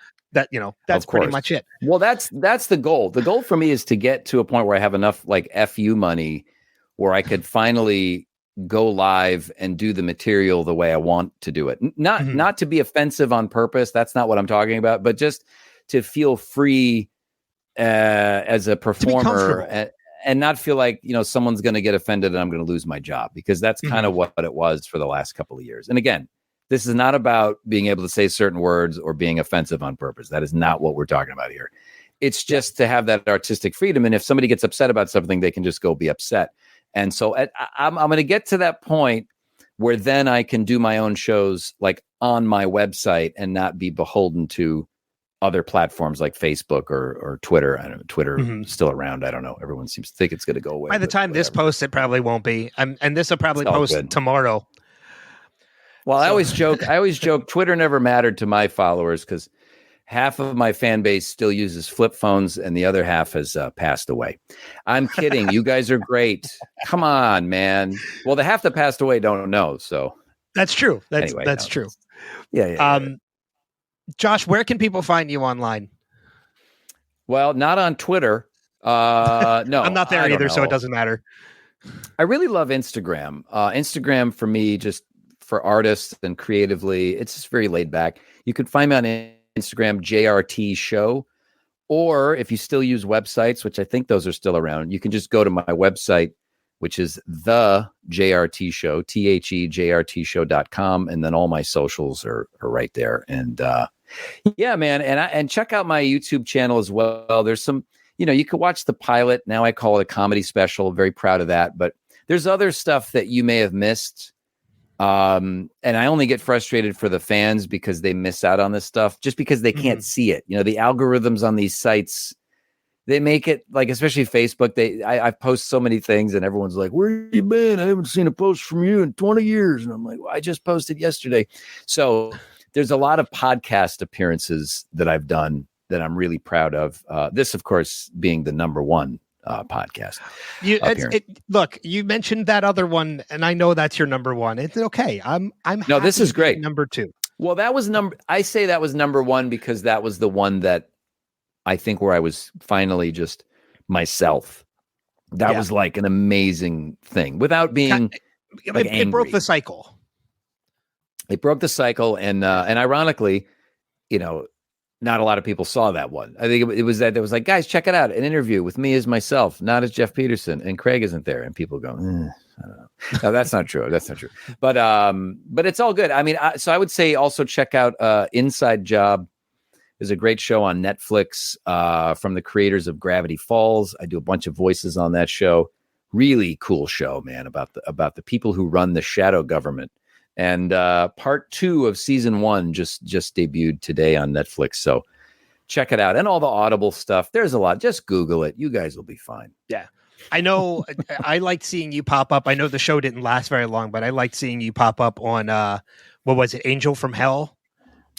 That's pretty much it. Well, that's the goal. The goal for me is to get to a point where I have enough like FU money where I could finally go live and do the material the way I want to do it. Not to be offensive on purpose. That's not what I'm talking about, but just to feel free as a performer and not feel like, someone's going to get offended and I'm going to lose my job, because that's kind of what it was for the last couple of years. And again, this is not about being able to say certain words or being offensive on purpose. That is not what we're talking about here. It's just to have that artistic freedom. And if somebody gets upset about something, they can just go be upset. And so I'm going to get to that point where then I can do my own shows like on my website and not be beholden to other platforms like Facebook or Twitter. I don't know, Twitter is still around. I don't know. Everyone seems to think it's going to go away. By the time this posts, it probably won't be. And this will probably post tomorrow. Well, I always joke, Twitter never mattered to my followers because half of my fan base still uses flip phones and the other half has passed away. I'm kidding. You guys are great. Come on, man. Well, the half that passed away don't know. So that's true. That's true. Yeah. Josh, where can people find you online? Well, not on Twitter. No, I'm not there either, so it doesn't matter. I really love Instagram. Instagram for me, just for artists and creatively, it's just very laid back. You can find me on Instagram, JRT Show, or if you still use websites, which I think those are still around, you can just go to my website, which is the JRT Show, THEJRTshow.com, and then all my socials are right there. And yeah, man, and check out my YouTube channel as well. There's some, you could watch the pilot. Now I call it a comedy special. Very proud of that. But there's other stuff that you may have missed. And I only get frustrated for the fans because they miss out on this stuff just because they can't see it. The algorithms on these sites, they make it like, especially Facebook, I post so many things and everyone's like, where you been? I haven't seen a post from you in 20 years. And I'm like, well, I just posted yesterday. So there's a lot of podcast appearances that I've done that I'm really proud of. This, of course, being the number one podcast. Look, you mentioned that other one, and I know that's your number one. It's okay. I'm no, this is great. Number two. Well, I say that was number one because that was the one that I think where I was finally just myself. That was like an amazing thing without being it broke the cycle. It broke the cycle, and ironically, not a lot of people saw that one. I think it was that there was like, guys, check it out. An interview with me as myself, not as Geoff Peterson, and Craig isn't there. And people go, I don't know. No, that's not true. That's not true. But it's all good. I mean, so I would say also check out Inside Job. There's a great show on Netflix from the creators of Gravity Falls. I do a bunch of voices on that show. Really cool show, man, about the people who run the shadow government. And part 2 of season 1 just debuted today on Netflix. So check it out. And all the Audible stuff. There's a lot. Just Google it. You guys will be fine. Yeah. I know. I liked seeing you pop up. I know the show didn't last very long, but I liked seeing you pop up on, what was it? Angel from Hell?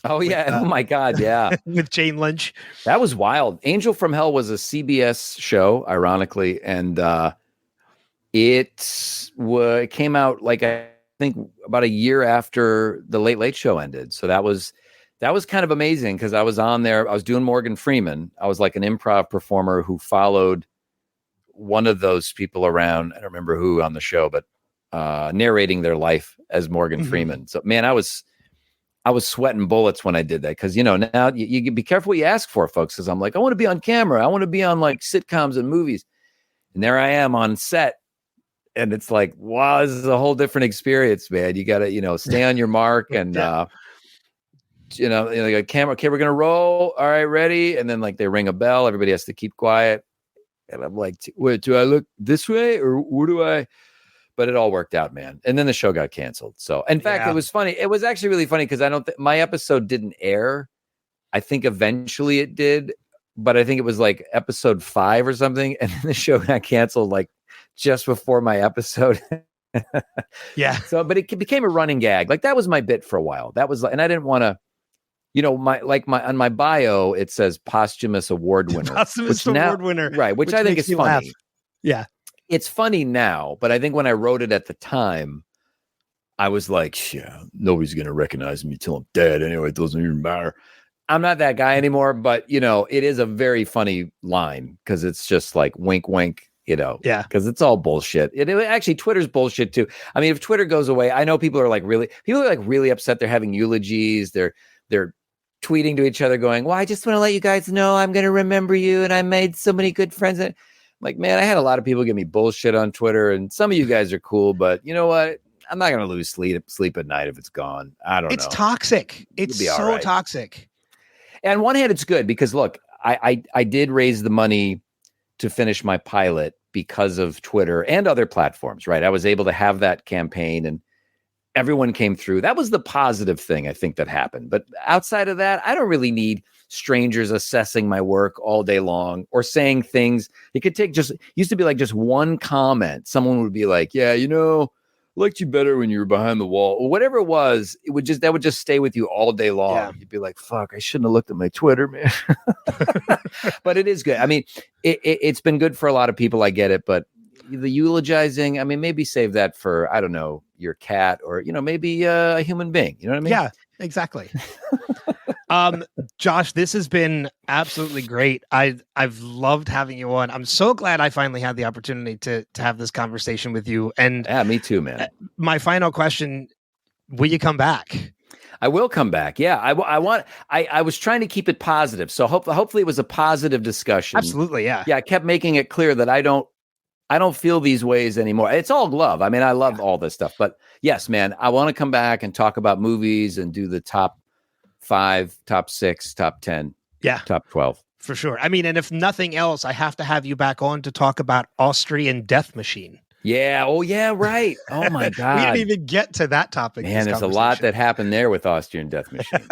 Oh, yeah. Oh, my God. Yeah. With Jane Lynch. That was wild. Angel from Hell was a CBS show, ironically. And it came out like I think about a year after the Late Late Show ended. So that was kind of amazing because I was on there. I was doing Morgan Freeman. I was like an improv performer who followed one of those people around. I don't remember who on the show, but narrating their life as Morgan Freeman. So, man, I was sweating bullets when I did that because, now you be careful what you ask for, folks, because I'm like, I want to be on camera. I want to be on like sitcoms and movies. And there I am on set. And it's like, wow, this is a whole different experience, man. You got to, stay on your mark and, like a camera. Okay, we're going to roll. All right, ready. And then like they ring a bell. Everybody has to keep quiet. And I'm like, wait, do I look this way or where do I? But it all worked out, man. And then the show got canceled. So, in fact, it was funny. It was actually really funny because my episode didn't air. I think eventually it did, but I think it was like episode 5 or something. And then the show got canceled like just before my episode. Yeah. So, but it became a running gag. Like that was my bit for a while. That was, and I didn't want to, on my bio, it says posthumous award winner. Award winner. Right. Which I think is funny. Laugh. Yeah. It's funny now, but I think when I wrote it at the time, I was like, yeah, nobody's going to recognize me till I'm dead. Anyway, it doesn't even matter. I'm not that guy anymore, but it is a very funny line because it's just like wink, wink, yeah, because it's all bullshit. Actually, Twitter's bullshit too. I mean, if Twitter goes away, I know people are really upset. They're having eulogies. They're tweeting to each other going, well, I just want to let you guys know I'm going to remember you. And I made so many good friends. I'm like, man, I had a lot of people give me bullshit on Twitter and some of you guys are cool, but you know what? I'm not going to lose sleep at night if it's gone. I don't know. It's toxic. It's so toxic. And on one hand, it's good because look, I did raise the money to finish my pilot because of Twitter and other platforms, right? I was able to have that campaign and everyone came through. That was the positive thing I think that happened. But outside of that, I don't really need strangers assessing my work all day long or saying things. It could take used to be like just one comment. Someone would be like, yeah, liked you better when you were behind the wall or whatever it was. That would just stay with you all day long. Yeah. You'd be like, fuck, I shouldn't have looked at my Twitter, man. But it is good. I mean, it's been good for a lot of people. I get it. But the eulogizing, I mean, maybe save that for, I don't know, your cat or, maybe a human being. You know what I mean? Yeah, exactly. Josh, this has been absolutely great. I've loved having you on. I'm so glad I finally had the opportunity to have this conversation with you. And yeah, me too, man. My final question: will you come back? I will come back. Yeah, I was trying to keep it positive, so hopefully it was a positive discussion. Absolutely, yeah. Yeah, I kept making it clear that I don't feel these ways anymore. It's all love. I mean, I love all this stuff, but yes, man, I want to come back and talk about movies and do the top 5, top 6, top 10, top 12. For sure. I mean, and if nothing else, I have to have you back on to talk about Austrian Death Machine. Yeah. Oh, yeah. Right. Oh my God. We didn't even get to that topic. Man, there's a lot that happened there with Austrian Death Machine.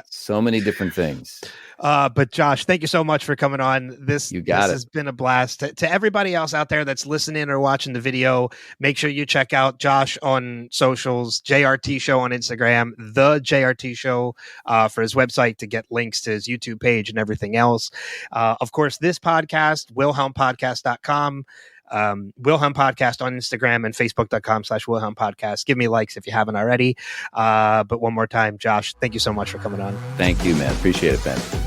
So many different things. But Josh, thank you so much for coming on. This has been a blast. To everybody else out there that's listening or watching the video, make sure you check out Josh on socials, JRT Show on Instagram, the JRT Show for his website to get links to his YouTube page and everything else. Of course, this podcast, wilhelmpodcast.com. Wilhelm Podcast on Instagram and Facebook.com/Wilhelm Podcast. Give me likes if you haven't already. But one more time, Josh, thank you so much for coming on. Thank you, man. Appreciate it, Ben.